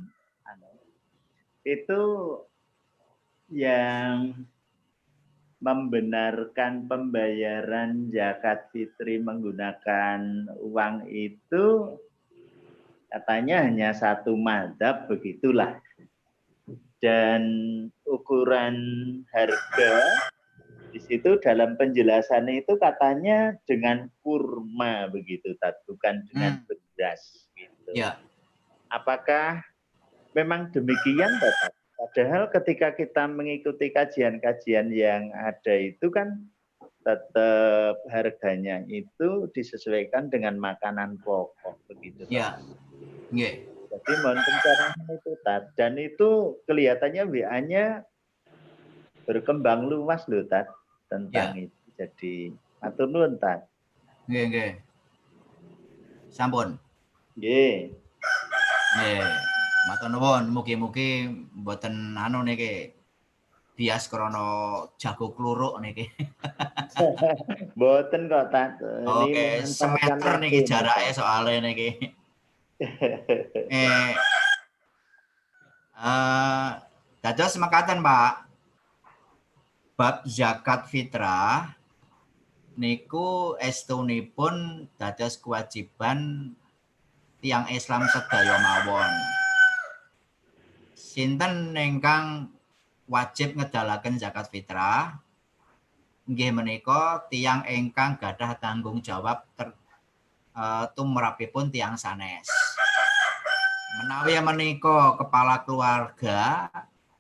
Itu yang membenarkan pembayaran zakat fitri menggunakan uang itu katanya hanya satu mazhab begitulah. Dan ukuran harga di situ dalam penjelasan itu katanya dengan kurma begitu, Tat, bukan dengan beras gitu. Ya. Apakah memang demikian, Tat? Padahal ketika kita mengikuti kajian-kajian yang ada itu kan tetap harganya itu disesuaikan dengan makanan pokok begitu. Ya. Nggih. Jadi mohon pencerahan itu Tat. Dan itu kelihatannya WA-nya berkembang luas loh Tat tentang itu. Jadi matur nuwun Tat. Nggih, nggih. Sampun. Nggih. Nggih. Matur nuwun, mugi-mugi mboten anu niki bias krana jago kluruk niki. Mboten kok Tat. Oke, semeter niki jarake soalnya niki. Dados mekaten Pak. Bab zakat fitrah niku estunipun dados kewajiban tiyang Islam sedaya mawon. Sinten ingkang wajib ngedalaken zakat fitrah? Inggih menika tiyang ingkang gadah tanggung jawab tumrapipun tiyang sanes. Menawi menika kepala keluarga,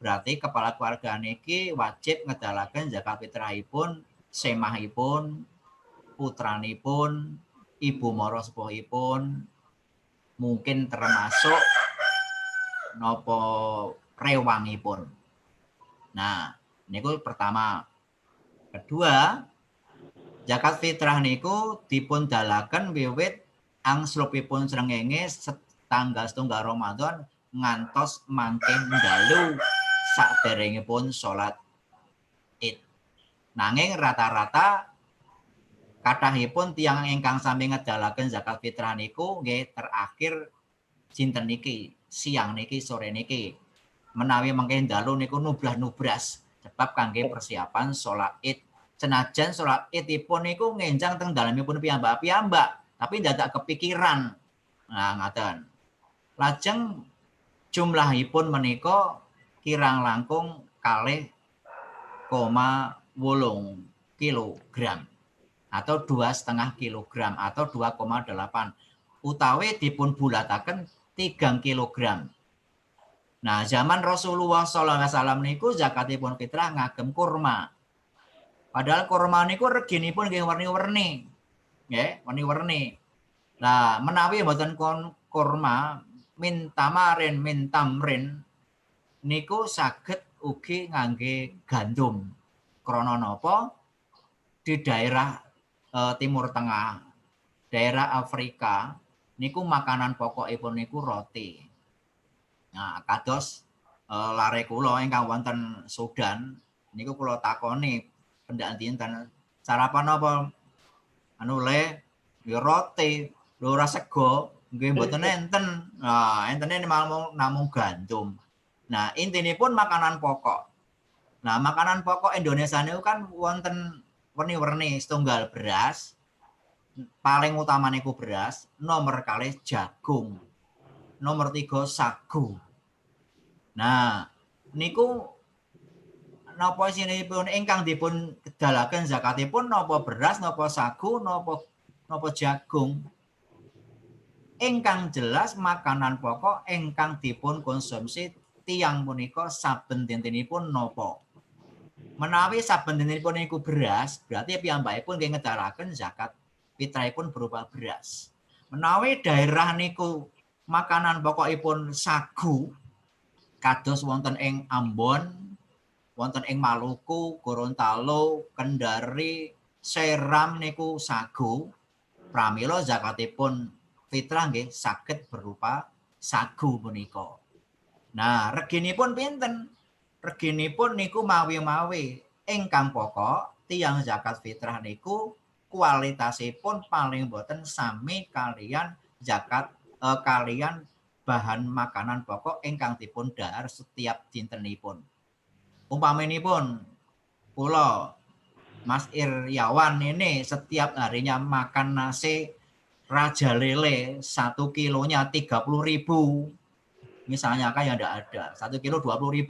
berarti kepala keluarga niki wajib ngedalaken zakat fitrahipun, semahipun, putranipun, ibu mara sepuhipun, mungkin termasuk nopo rewangipun. Nah, niku pertama. Kedua, zakat fitrah niku dipun dalaken wiwit angslupipun srengenge tanggal 1 Ramadan ngantos mangke dalu saderengipun salat Id. Nanging rata-rata kathahipun tiyang ingkang sami ngedalaken zakat fitrah niku nggih terakhir sinten niki, siang niki, sore niki. Menawi mangke dalu niku nublah-nubras sebab kangge persiapan salat Id. Senajan salat Idipun niku ngenjang teng dalemipun piyambak-piyambak, tapi dadak kepikiran. Nah, ngaten. Lajeng jumlahipun menika kirang langkung 0,8 kilogram atau 2,5 kilogram atau 2,8 utawi dipun bulataken 3 kilogram. Nah, zaman Rasulullah SAW niku zakatipun fitrah ngagem kurma. Padahal kurma niku reginipun nggih warni-warni. Nggih, warni-warni. Nah, menawi mboten kurma min tamarin min tamrin niku saged ugi ngangge gandum. Krana napa? Di daerah Timur Tengah, daerah Afrika niku makanan pokokipun niku roti. Nah, kados lare kula ingkang wonten Sudan niku kula takoni pendak dinten sarapan apa? Anu le ya roti, lho ora sego. Nggih mboten enten. Nah, entene namung gandum. Nah, intinipun makanan pokok. Nah, makanan pokok Indonesia niku kan wonten warni-warni, setunggal beras, paling utama niku beras, nomor kalih jagung, nomor 3 sagu. Nah, niku napa sinipun ingkang dipun kedalaken zakatipun napa beras, napa sagu, napa jagung? Ingkang jelas makanan pokok ingkang dipun konsumsi tiyang punika saben dintenipun napa? Menawi saben dintenipun niku beras, berarti piyambakipun nggih ngedalaken zakat fitrahipun berupa beras. Menawi daerah niku makanan pokokipun sagu, kados wonten ing Ambon, wonten ing Maluku, Gorontalo, Kendari, Seram niku sagu, pramila zakatipun fitrah nggih saged berupa sagu punika. Nah, reginipun pinten? Reginipun niku mawi-mawi ingkang pokok tiyang zakat fitrah niku kualitasipun paling boten sami kalian zakat kalian bahan makanan pokok ingkang dipun dhahar setiap dintenipun. Umpaminipun kula Mas Iryawan ini setiap harinya makan nasi Raja Lele 1 kilonya 30.000. Misalnya kan ya enggak ada. 1 kilo 20.000.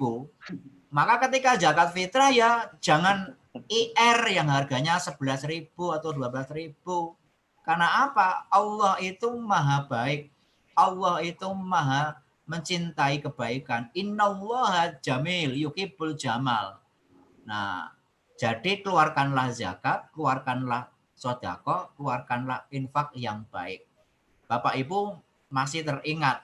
Maka ketika zakat fitrah ya jangan IR yang harganya 11.000 atau 12.000. Karena apa? Allah itu maha baik. Allah itu maha mencintai kebaikan. Innallaha jamil yuhibbul jamal. Nah, jadi keluarkanlah zakat, keluarkanlah sedekah, keluarkanlah infak yang baik. Bapak Ibu masih teringat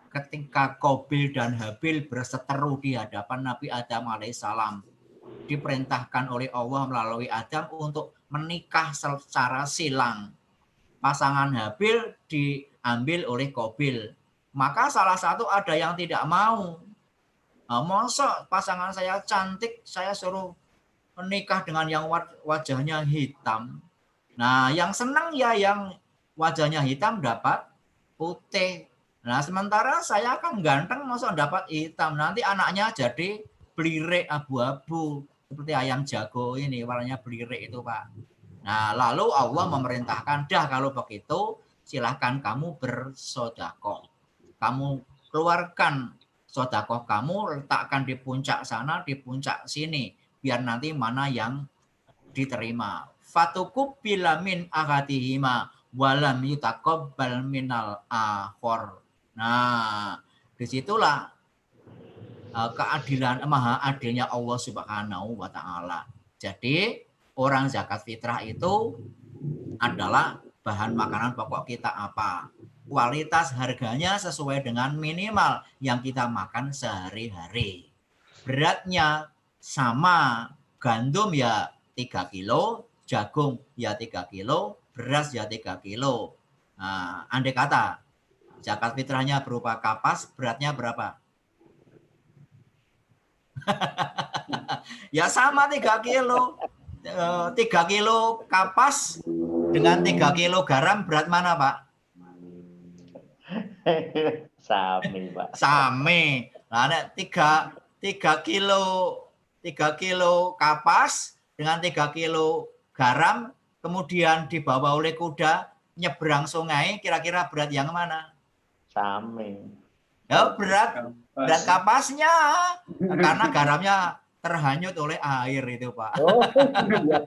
ketika Qabil dan Habil berseteru di hadapan Nabi Adam alaihissalam, diperintahkan oleh Allah melalui Adam untuk menikah secara silang. Pasangan Habil diambil oleh Qabil. Maka salah satu ada yang tidak mau. Masa pasangan saya cantik, saya suruh menikah dengan yang wajahnya hitam. Nah, yang senang ya yang wajahnya hitam dapat putih. Nah, sementara saya kan ganteng, masa dapat hitam. Nanti anaknya jadi belirik abu-abu. Seperti ayam jago ini, warnanya belirik itu, Pak. Nah, lalu Allah memerintahkan, dah kalau begitu, silahkan kamu bersedekah. Kamu keluarkan sedekah kamu, letakkan di puncak sana, di puncak sini. Biar nanti mana yang diterima. Fatukubbila min ahadihima walam yutaqabbal minal akhor. Nah, disitulah keadilan maha adilnya Allah Subhanahu wa Ta'ala. Jadi orang zakat fitrah itu adalah bahan makanan pokok kita apa? Kualitas harganya sesuai dengan minimal yang kita makan sehari-hari. Beratnya sama, gandum ya 3 kilo, jagung ya 3 kilo, beras ya 3 kilo. Nah, andai kata zakat fitrahnya berupa kapas, beratnya berapa? Ya sama 3 kilo. 3 kilo kapas dengan 3 kilo garam berat mana, Pak? Sami, Pak. Sami. Nah, 3 kilo kapas dengan 3 kilo garam kemudian dibawa oleh kuda nyebrang sungai, kira-kira berat yang mana? Sami. Ya, berat kapasnya karena garamnya terhanyut oleh air itu, Pak. Oh, iya.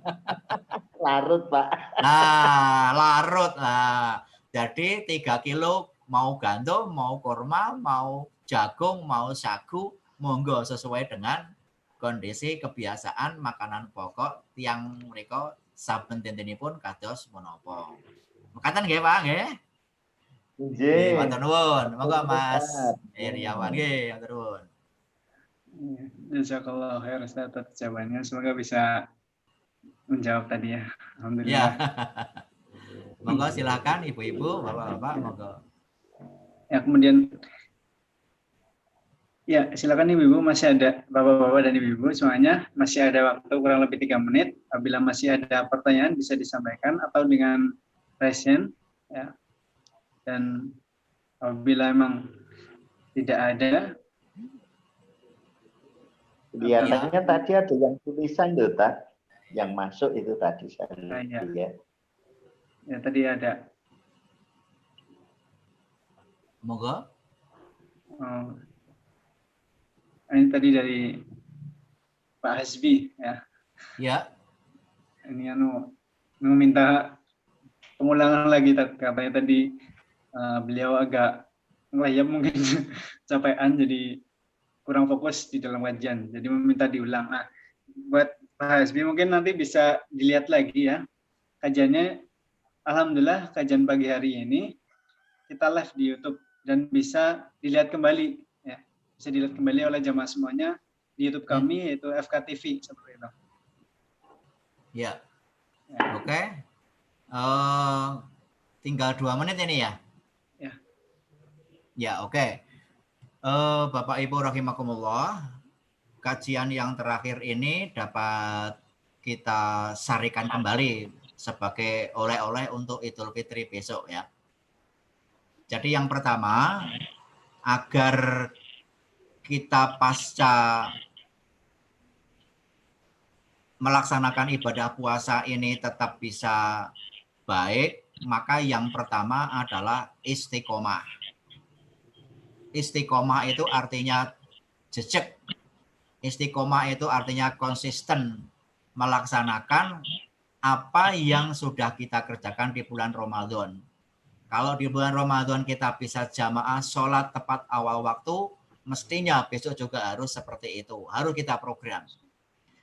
Larut, Pak. Nah, larut. Nah, jadi 3 kilo mau gandum, mau kurma, mau jagung, mau sagu, monggo sesuai dengan kondisi kebiasaan makanan pokok tiang mereka saben dintenipun kados menapa. Mekaten nggih, Pak, nggih? Nggih, matur nuwun. Monggo Mas Iryawan nggih, matur nuwun. Jazakallah khair Ustaz atas jawabannya. Semoga bisa menjawab tadi ya. Alhamdulillah. Ya. Monggo silakan ibu-ibu, bapak-bapak, monggo. Ya, kemudian ya, silakan ibu-ibu, masih ada bapak-bapak dan ibu-ibu semuanya, masih ada waktu kurang lebih 3 menit. Apabila masih ada pertanyaan bisa disampaikan atau dengan raise hand ya. Dan apabila memang tidak ada, kelihatannya tadi ada yang tulisan loh, Tak. Yang masuk itu tadi saya lihat. Ya, tadi ada. Moga. Ini tadi dari Pak Hasbi ya. Ya. Ini minta pengulangan lagi, katanya tadi beliau agak ngelayap mungkin capean jadi kurang fokus di dalam kajian, jadi meminta diulang. Nah, buat Pak Hasbi mungkin nanti bisa dilihat lagi ya kajiannya. Alhamdulillah kajian pagi hari ini kita live di YouTube dan bisa dilihat kembali ya, bisa dilihat kembali oleh jamaah semuanya di YouTube kami, yaitu FKTV seperti itu. Ya. Oke. Tinggal 2 menit ini ya. Ya. Ya, oke. Bapak Ibu rahimakumullah, kajian yang terakhir ini dapat kita sarikan kembali sebagai oleh-oleh untuk Idul Fitri besok ya. Jadi yang pertama, agar kita pasca melaksanakan ibadah puasa ini tetap bisa baik, maka yang pertama adalah istiqomah. Istiqomah itu artinya jejak. Istiqomah itu artinya konsisten melaksanakan apa yang sudah kita kerjakan di bulan Ramadan. Kalau di bulan Ramadan kita bisa jamaah sholat tepat awal waktu, mestinya besok juga harus seperti itu. Harus kita program.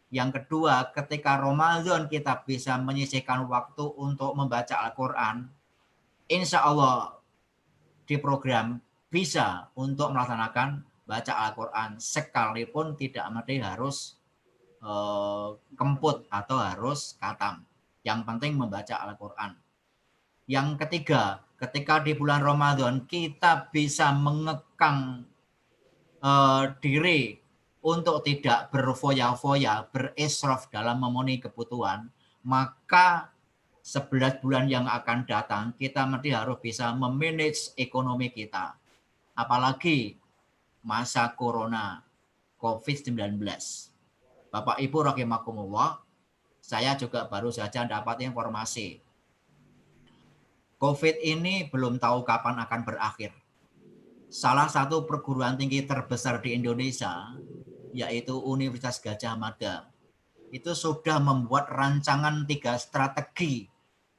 Yang kedua, ketika Ramadan kita bisa menyisihkan waktu untuk membaca Al-Quran, insya Allah di program bisa untuk melaksanakan baca Al-Quran, sekalipun tidak mesti harus kemput atau harus khatam. Yang penting membaca Al-Quran. Yang ketiga, ketika di bulan Ramadan kita bisa mengekang diri untuk tidak berfoya-foya, berisraf dalam memenuhi kebutuhan, maka 11 bulan yang akan datang kita mesti harus bisa memanage ekonomi kita. Apalagi masa corona COVID-19. Bapak Ibu rahimakumullah, saya juga baru saja dapat informasi. COVID ini belum tahu kapan akan berakhir. Salah satu perguruan tinggi terbesar di Indonesia, yaitu Universitas Gadjah Mada, itu sudah membuat rancangan 3 strategi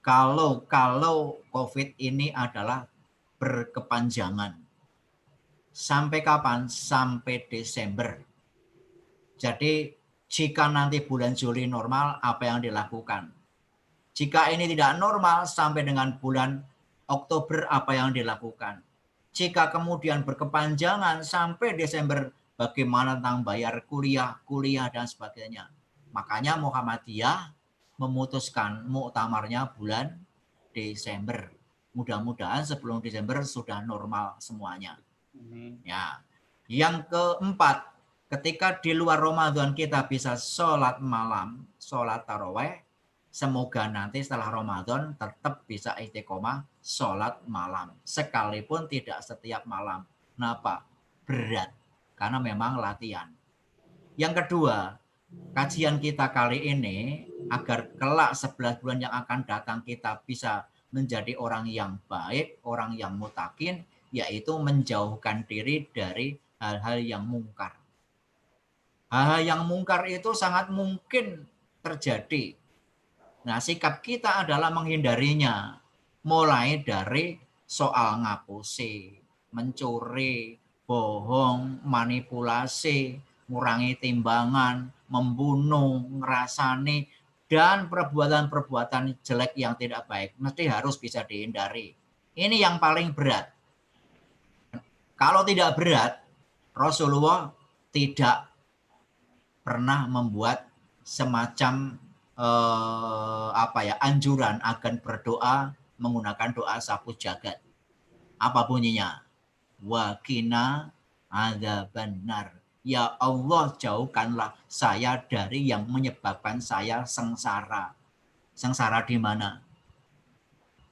kalau COVID ini adalah berkepanjangan. Sampai kapan? Sampai Desember. Jadi jika nanti bulan Juli normal, apa yang dilakukan? Jika ini tidak normal, sampai dengan bulan Oktober, apa yang dilakukan? Jika kemudian berkepanjangan sampai Desember, bagaimana tentang bayar kuliah dan sebagainya. Makanya Muhammadiyah memutuskan muktamarnya bulan Desember. Mudah-mudahan sebelum Desember sudah normal semuanya. Ya. Yang keempat, ketika di luar Ramadan kita bisa sholat malam, sholat taraweh, semoga nanti setelah Ramadan tetap bisa istiqomah sholat malam. Sekalipun tidak setiap malam. Kenapa? Berat. Karena memang latihan. Yang kedua, kajian kita kali ini agar kelak 11 bulan yang akan datang kita bisa menjadi orang yang baik, orang yang mutakin, yaitu menjauhkan diri dari hal-hal yang mungkar. Hal-hal yang mungkar itu sangat mungkin terjadi. Nah, sikap kita adalah menghindarinya. Mulai dari soal ngapusi, mencuri, bohong, manipulasi, ngurangi timbangan, membunuh, ngerasani, dan perbuatan-perbuatan jelek yang tidak baik. Mesti harus bisa dihindari. Ini yang paling berat. Kalau tidak berat, Rasulullah tidak pernah membuat semacam anjuran akan berdoa menggunakan doa sapu jagat. Apa bunyinya? Wa qina adzabannar. Ya Allah, jauhkanlah saya dari yang menyebabkan saya sengsara. Sengsara di mana?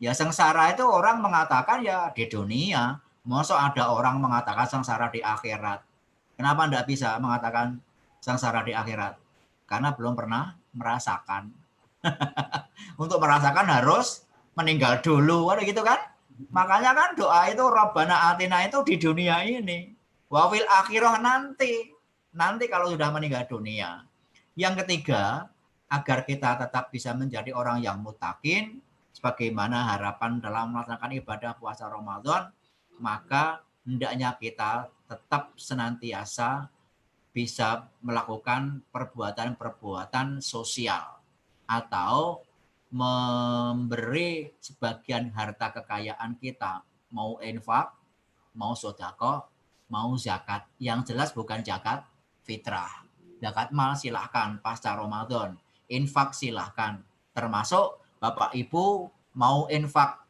Ya sengsara itu orang mengatakan ya di dunia. Masa ada orang mengatakan sengsara di akhirat? Kenapa tidak bisa mengatakan sengsara di akhirat? Karena belum pernah merasakan. Untuk merasakan harus meninggal dulu, ada gitu kan? Makanya kan doa itu Rabbana Atina itu di dunia ini, wa fil akhirah nanti kalau sudah meninggal dunia. Yang ketiga, agar kita tetap bisa menjadi orang yang muttaqin, sebagaimana harapan dalam melaksanakan ibadah puasa Ramadan, maka hendaknya kita tetap senantiasa bisa melakukan perbuatan-perbuatan sosial atau memberi sebagian harta kekayaan kita, mau infak, mau sedekah, mau zakat. Yang jelas bukan zakat fitrah. Zakat mal silahkan pasca Ramadan, infak silahkan. Termasuk Bapak Ibu mau infak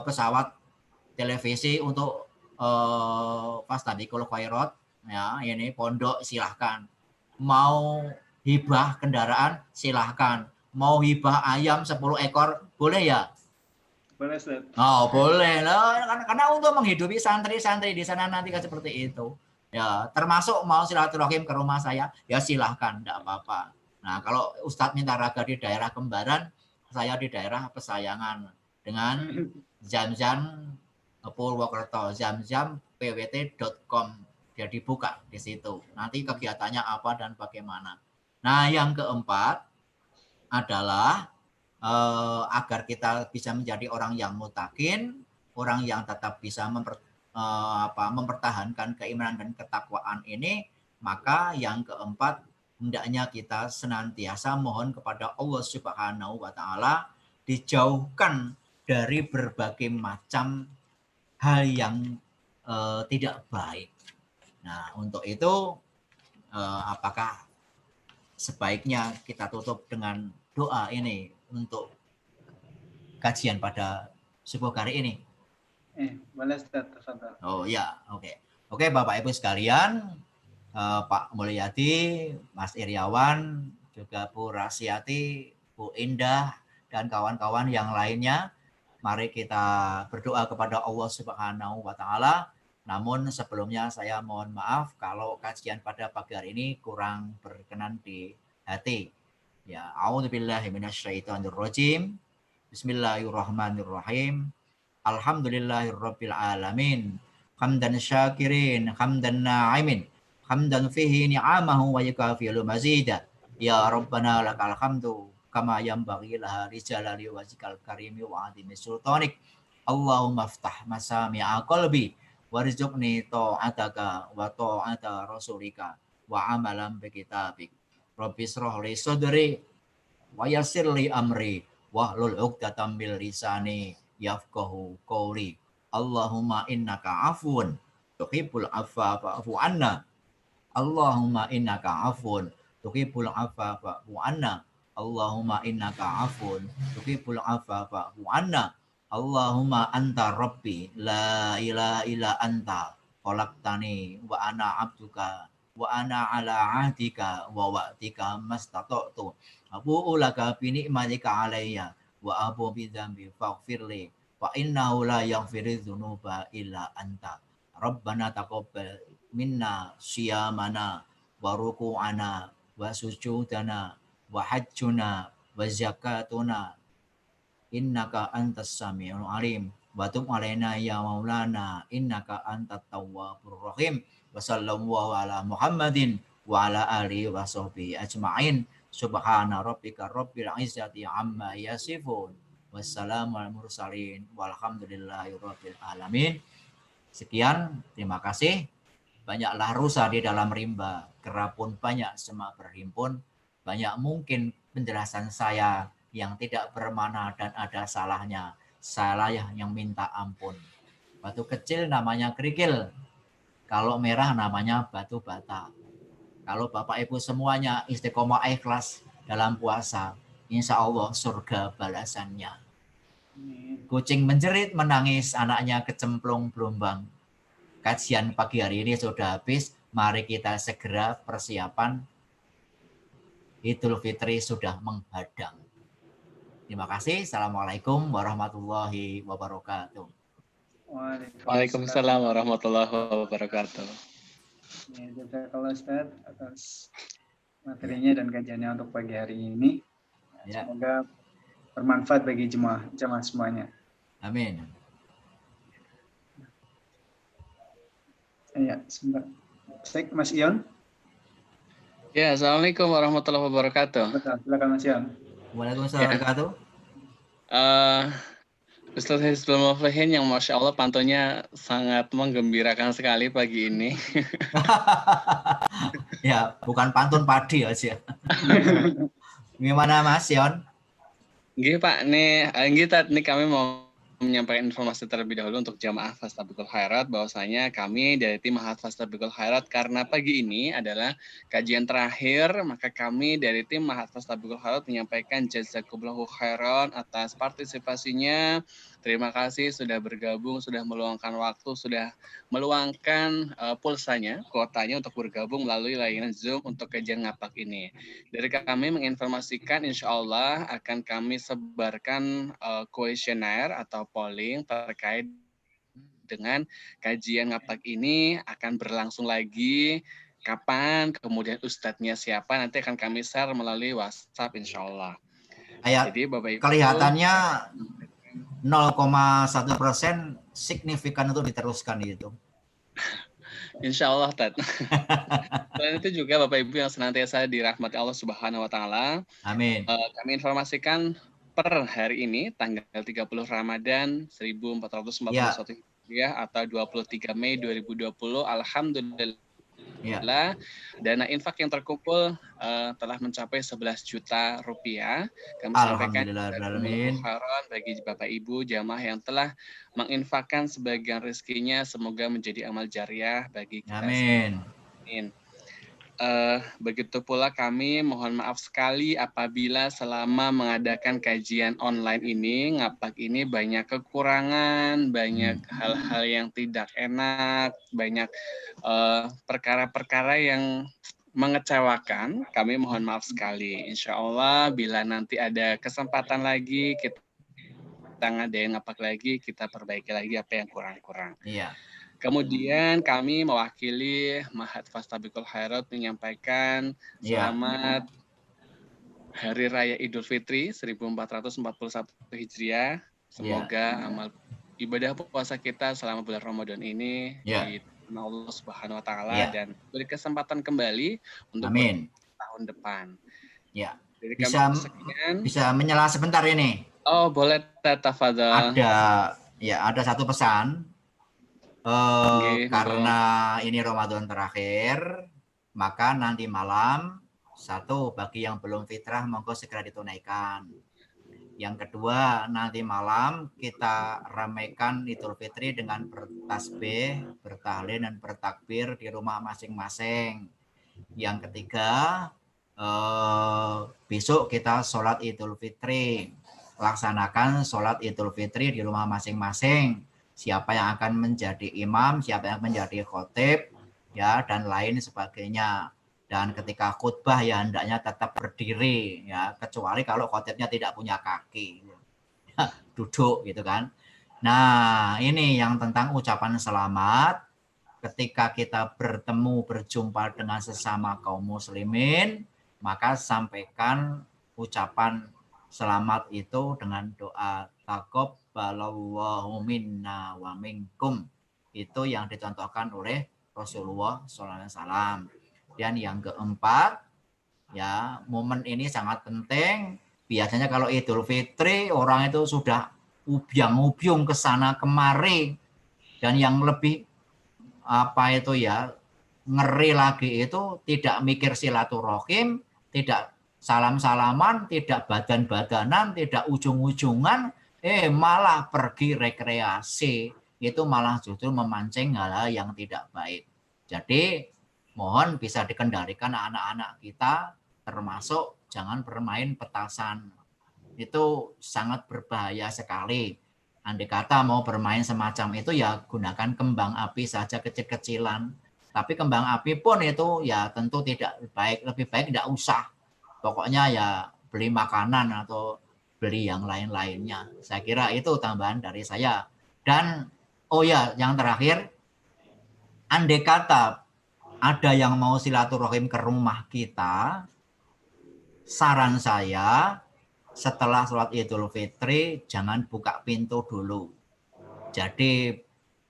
pesawat televisi untuk Fastabiqul Khairat, ya ini pondok silahkan. Mau hibah kendaraan silahkan. Mau hibah ayam 10 ekor boleh ya? Boleh, Ustaz. Oh, boleh lah. Karena untuk menghidupi santri-santri di sana nanti kan seperti itu. Ya, termasuk mau silaturahim ke rumah saya, ya silahkan, enggak apa-apa. Nah, kalau Ustadz minta raga di daerah Kembaran, saya di daerah Pesayangan dengan Zamzam Purwokerto, zamzampwt.com. Dia dibuka di situ. Nanti kegiatannya apa dan bagaimana. Nah, yang keempat adalah agar kita bisa menjadi orang yang muttaqin, orang yang tetap bisa mempertahankan keimanan dan ketakwaan ini, maka yang keempat hendaknya kita senantiasa mohon kepada Allah Subhanahu wa taala dijauhkan dari berbagai macam hal yang tidak baik. Nah, untuk itu apakah sebaiknya kita tutup dengan doa ini untuk kajian pada subuh hari ini? Boleh, Ustaz. Tafadhol. Oh ya, oke. Oke, Bapak Ibu sekalian, Pak Mulyadi, Mas Iriawan, juga Bu Rasyati, Bu Indah, dan kawan-kawan yang lainnya, mari kita berdoa kepada Allah Subhanahu wa taala. Namun sebelumnya saya mohon maaf kalau kajian pada pagi hari ini kurang berkenan di hati. Ya, a'udzubillahi minasyaitonirrajim. Bismillahirrahmanirrahim. Alhamdulillahirabbil alamin. Hamdan syakirin, hamdan na'imin, hamdan fihi ni'amahu wa yukafilu mazida. Ya Rabbana lakal hamdu kama yanbaghi laha rijalali wajhikal karimi wa adimi sultanik. Allahumma aftah masami'a qalbi warzuqni ta'ataka wa ta'ata rasulika wa amalan bi kitabik. Rabbi shrah li sadri wa yassir li amri wahlul 'uqdatam min lisani yafqahu qawli. Allahumma innaka afun tuhibbul afwa fa'fu anna. Allahumma innaka afun tuhibbul afwa fa'fu anna. Allahumma innaka afun tuhibbul afwa fa'fu anna. Allahumma anta rabbi la ilaha illa anta khalaqtani wa ana abduka wa ana ala ahdika wa wa'dika mastata'tu abu'u laka bi ni'matika alayya wa abu bi dzambi faghfirli fa innahu la yaghfiru dzunuba illa anta. Rabbana taqabbal minna siyamana wa ruku'ana wa sujudana wa hajjuna wa zakatuna innaka antas samiul alim wa tub alaina ya maulana innaka antat tawwabur rahim. Wa sallallahu ala Muhammadin wa ala alihi wa sahbihi ajma'in. Subhana rabbika rabbil izzati amma yasifun. Wassalamu ala mursalin walhamdulillahi rabbil alamin. Sekian, terima kasih. Banyaklah rusa di dalam rimba, kera pun banyak semak berhimpun. Banyak mungkin penjelasan saya yang tidak bermana dan ada salahnya. Saya yang minta ampun. Batu kecil namanya kerikil. Kalau merah namanya batu bata. Kalau Bapak Ibu semuanya istiqomah ikhlas dalam puasa, insya Allah surga balasannya. Kucing menjerit menangis, anaknya kecemplung gelombang. Kajian pagi hari ini sudah habis. Mari kita segera persiapan. Idul Fitri sudah menghadang. Terima kasih. Assalamualaikum warahmatullahi wabarakatuh. Waalaikumsalam warahmatullahi wabarakatuh. Ya, jazakallah Ustaz atas materinya dan kajiannya untuk pagi hari ini. Ya. Semoga bermanfaat bagi jemaah semuanya. Amin. Ya, sebentar. Cek Mas Ion. Ya, Assalamualaikum warahmatullahi wabarakatuh. Betul, silakan Mas Ion. Waalaikumsalam warahmatullahi wabarakatuh. Ustaz Hizbul Muflihin yang Masya Allah pantunnya sangat menggembirakan sekali pagi ini. Ya, bukan pantun padi aja. Gimana Mas Yon? Nggih Pak, nih kami mau menyampaikan informasi terlebih dahulu untuk jamaah Fastabiqul Khairat bahwasanya kami dari tim Mahat Fastabiqul Khairat karena pagi ini adalah kajian terakhir, maka kami dari tim Mahat Fastabiqul Khairat menyampaikan jazakumullahu khairan atas partisipasinya. Terima kasih sudah bergabung, sudah meluangkan waktu, sudah meluangkan pulsanya, kuotanya untuk bergabung melalui layanan Zoom untuk kajian ngapak ini. Dari kami menginformasikan insya Allah akan kami sebarkan kuesioner atau polling terkait dengan kajian ngapak ini akan berlangsung lagi kapan, kemudian ustadznya siapa, nanti akan kami share melalui WhatsApp insya Allah. Jadi Bapak Ibu, kelihatannya 0,1% signifikan untuk diteruskan itu. Insya Allah, Tat. Selain itu juga Bapak Ibu yang senantiasa dirahmati Allah Subhanahu Wa Taala. Amin. Kami informasikan per hari ini tanggal 30 Ramadan 1441 Hijriah atau 23 Mei 2020, alhamdulillah. Dana infak yang terkumpul telah mencapai 11 juta rupiah. Kami sampaikan bagi Bapak Ibu jamaah yang telah menginfakkan sebagian rezekinya, semoga menjadi amal jariah bagi kita. Amin. Begitu pula kami mohon maaf sekali apabila selama mengadakan kajian online ini, ngapak ini banyak kekurangan, banyak hal-hal yang tidak enak, banyak perkara-perkara yang mengecewakan. Kami mohon maaf sekali. Insya Allah bila nanti ada kesempatan lagi kita ngadain ngapak lagi, kita perbaiki lagi apa yang kurang-kurang. Iya. Kemudian kami mewakili Mahat Fastabiqul Khairat menyampaikan selamat Hari Raya Idul Fitri 1441 Hijriah. Semoga amal ibadah puasa kita selama bulan Ramadan ini diterima Allah Subhanahu Wa Taala dan beri kesempatan kembali untuk tahun depan. Ya. Bisa menyela sebentar ini. Oh, boleh, tafadhol. Ada satu pesan. Karena ini Ramadan terakhir, maka nanti malam bagi yang belum fitrah monggo segera ditunaikan. Yang kedua, nanti malam kita ramaikan Idul Fitri dengan bertasbih, bertahlil dan bertakbir di rumah masing-masing. Yang ketiga, besok kita sholat Idul Fitri. Laksanakan sholat Idul Fitri di rumah masing-masing. Siapa yang akan menjadi imam, siapa yang menjadi khotib, ya, dan lain sebagainya. Dan ketika khutbah ya hendaknya tetap berdiri, ya, kecuali kalau khotibnya tidak punya kaki, duduk gitu kan. Nah, ini yang tentang ucapan selamat. Ketika kita berjumpa dengan sesama kaum muslimin, maka sampaikan ucapan selamat itu dengan doa taqabbalallahu minna wa minkum. Itu yang dicontohkan oleh Rasulullah SAW. Dan yang keempat, ya, momen ini sangat penting. Biasanya kalau Idul Fitri orang itu sudah ubyang-ubyung ke sana kemari, dan yang lebih ngeri lagi itu tidak mikir silaturahim, tidak salam-salaman, tidak badan-badanan, tidak ujung-ujungan, malah pergi rekreasi. Itu malah justru memancing hal-hal yang tidak baik. Jadi mohon bisa dikendalikan anak-anak kita, termasuk jangan bermain petasan. Itu sangat berbahaya sekali. Andai kata mau bermain semacam itu ya gunakan kembang api saja kecil-kecilan. Tapi kembang api pun itu ya tentu tidak baik, lebih baik tidak usah. Pokoknya ya beli makanan atau beli yang lain-lainnya. Saya kira itu tambahan dari saya. Dan yang terakhir, andai kata ada yang mau silaturahim ke rumah kita, saran saya setelah sholat Idul Fitri jangan buka pintu dulu. Jadi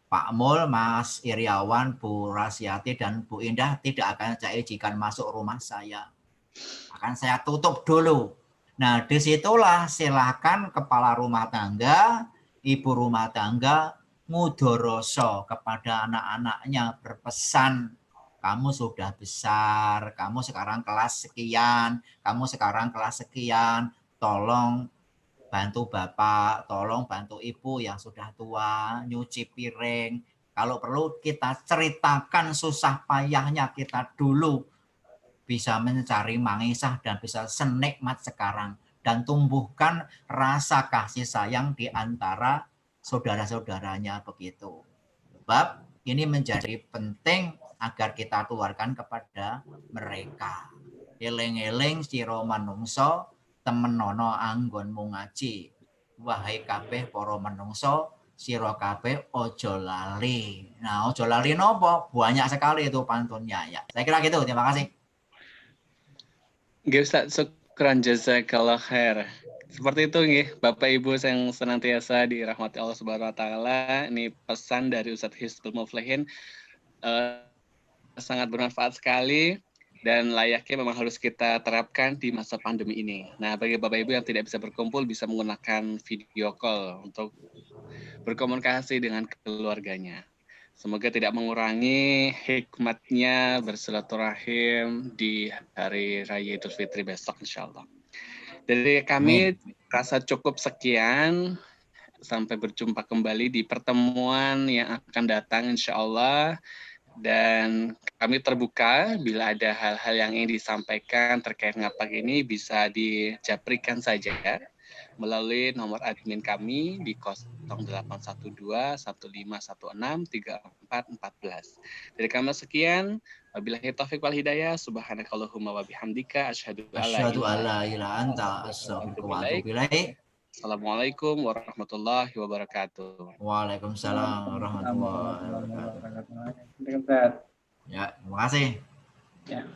Pak Mul, Mas Iriawan, Bu Rasyati, dan Bu Indah tidak akan saya izinkan masuk rumah saya. Akan saya tutup dulu. Nah, disitulah silakan kepala rumah tangga, ibu rumah tangga, mudoroso kepada anak-anaknya, berpesan, kamu sudah besar, kamu sekarang kelas sekian, kamu sekarang kelas sekian, tolong bantu bapak, tolong bantu ibu yang sudah tua, nyuci piring. Kalau perlu kita ceritakan susah payahnya kita dulu bisa mencari mangisah dan bisa senikmat sekarang. Dan tumbuhkan rasa kasih sayang di antara saudara-saudaranya begitu. Sebab ini menjadi penting agar kita keluarkan kepada mereka. Eling-eling sira manungsa temenono anggonmu ngaji. Wahai kabeh para manungsa, sira kabeh ojo lali. Nah, ojo lali nopo? Banyak sekali itu pantunnya ya. Saya kira gitu. Terima kasih. Nggih Ustaz, syukran jazakallah khair. Seperti itu nggih, Bapak Ibu yang senantiasa dirahmati Allah Subhanahu wa taala. Ini pesan dari Ustaz Hizbul Muflihin sangat bermanfaat sekali dan layaknya memang harus kita terapkan di masa pandemi ini. Nah, bagi Bapak Ibu yang tidak bisa berkumpul bisa menggunakan video call untuk berkomunikasi dengan keluarganya. Semoga tidak mengurangi hikmatnya bersilaturahim di hari Raya Idul Fitri besok insya Allah. Dari kami rasa cukup sekian. Sampai berjumpa kembali di pertemuan yang akan datang insya Allah. Dan kami terbuka bila ada hal-hal yang ingin disampaikan terkait ngapak ini bisa dijaprikan saja melalui nomor admin kami di 0812 1516 3414. Dari kami sekian, wabillahi taufiq wal hidayah, subhanakallahumma wa bihamdika asyhadu alla ilaha anta astaghfiruka wa atubu ilaik. Assalamualaikum warahmatullahi wabarakatuh. Waalaikumsalam warahmatullahi wabarakatuh. Wabarakatuh. Ya, terima kasih. Ya.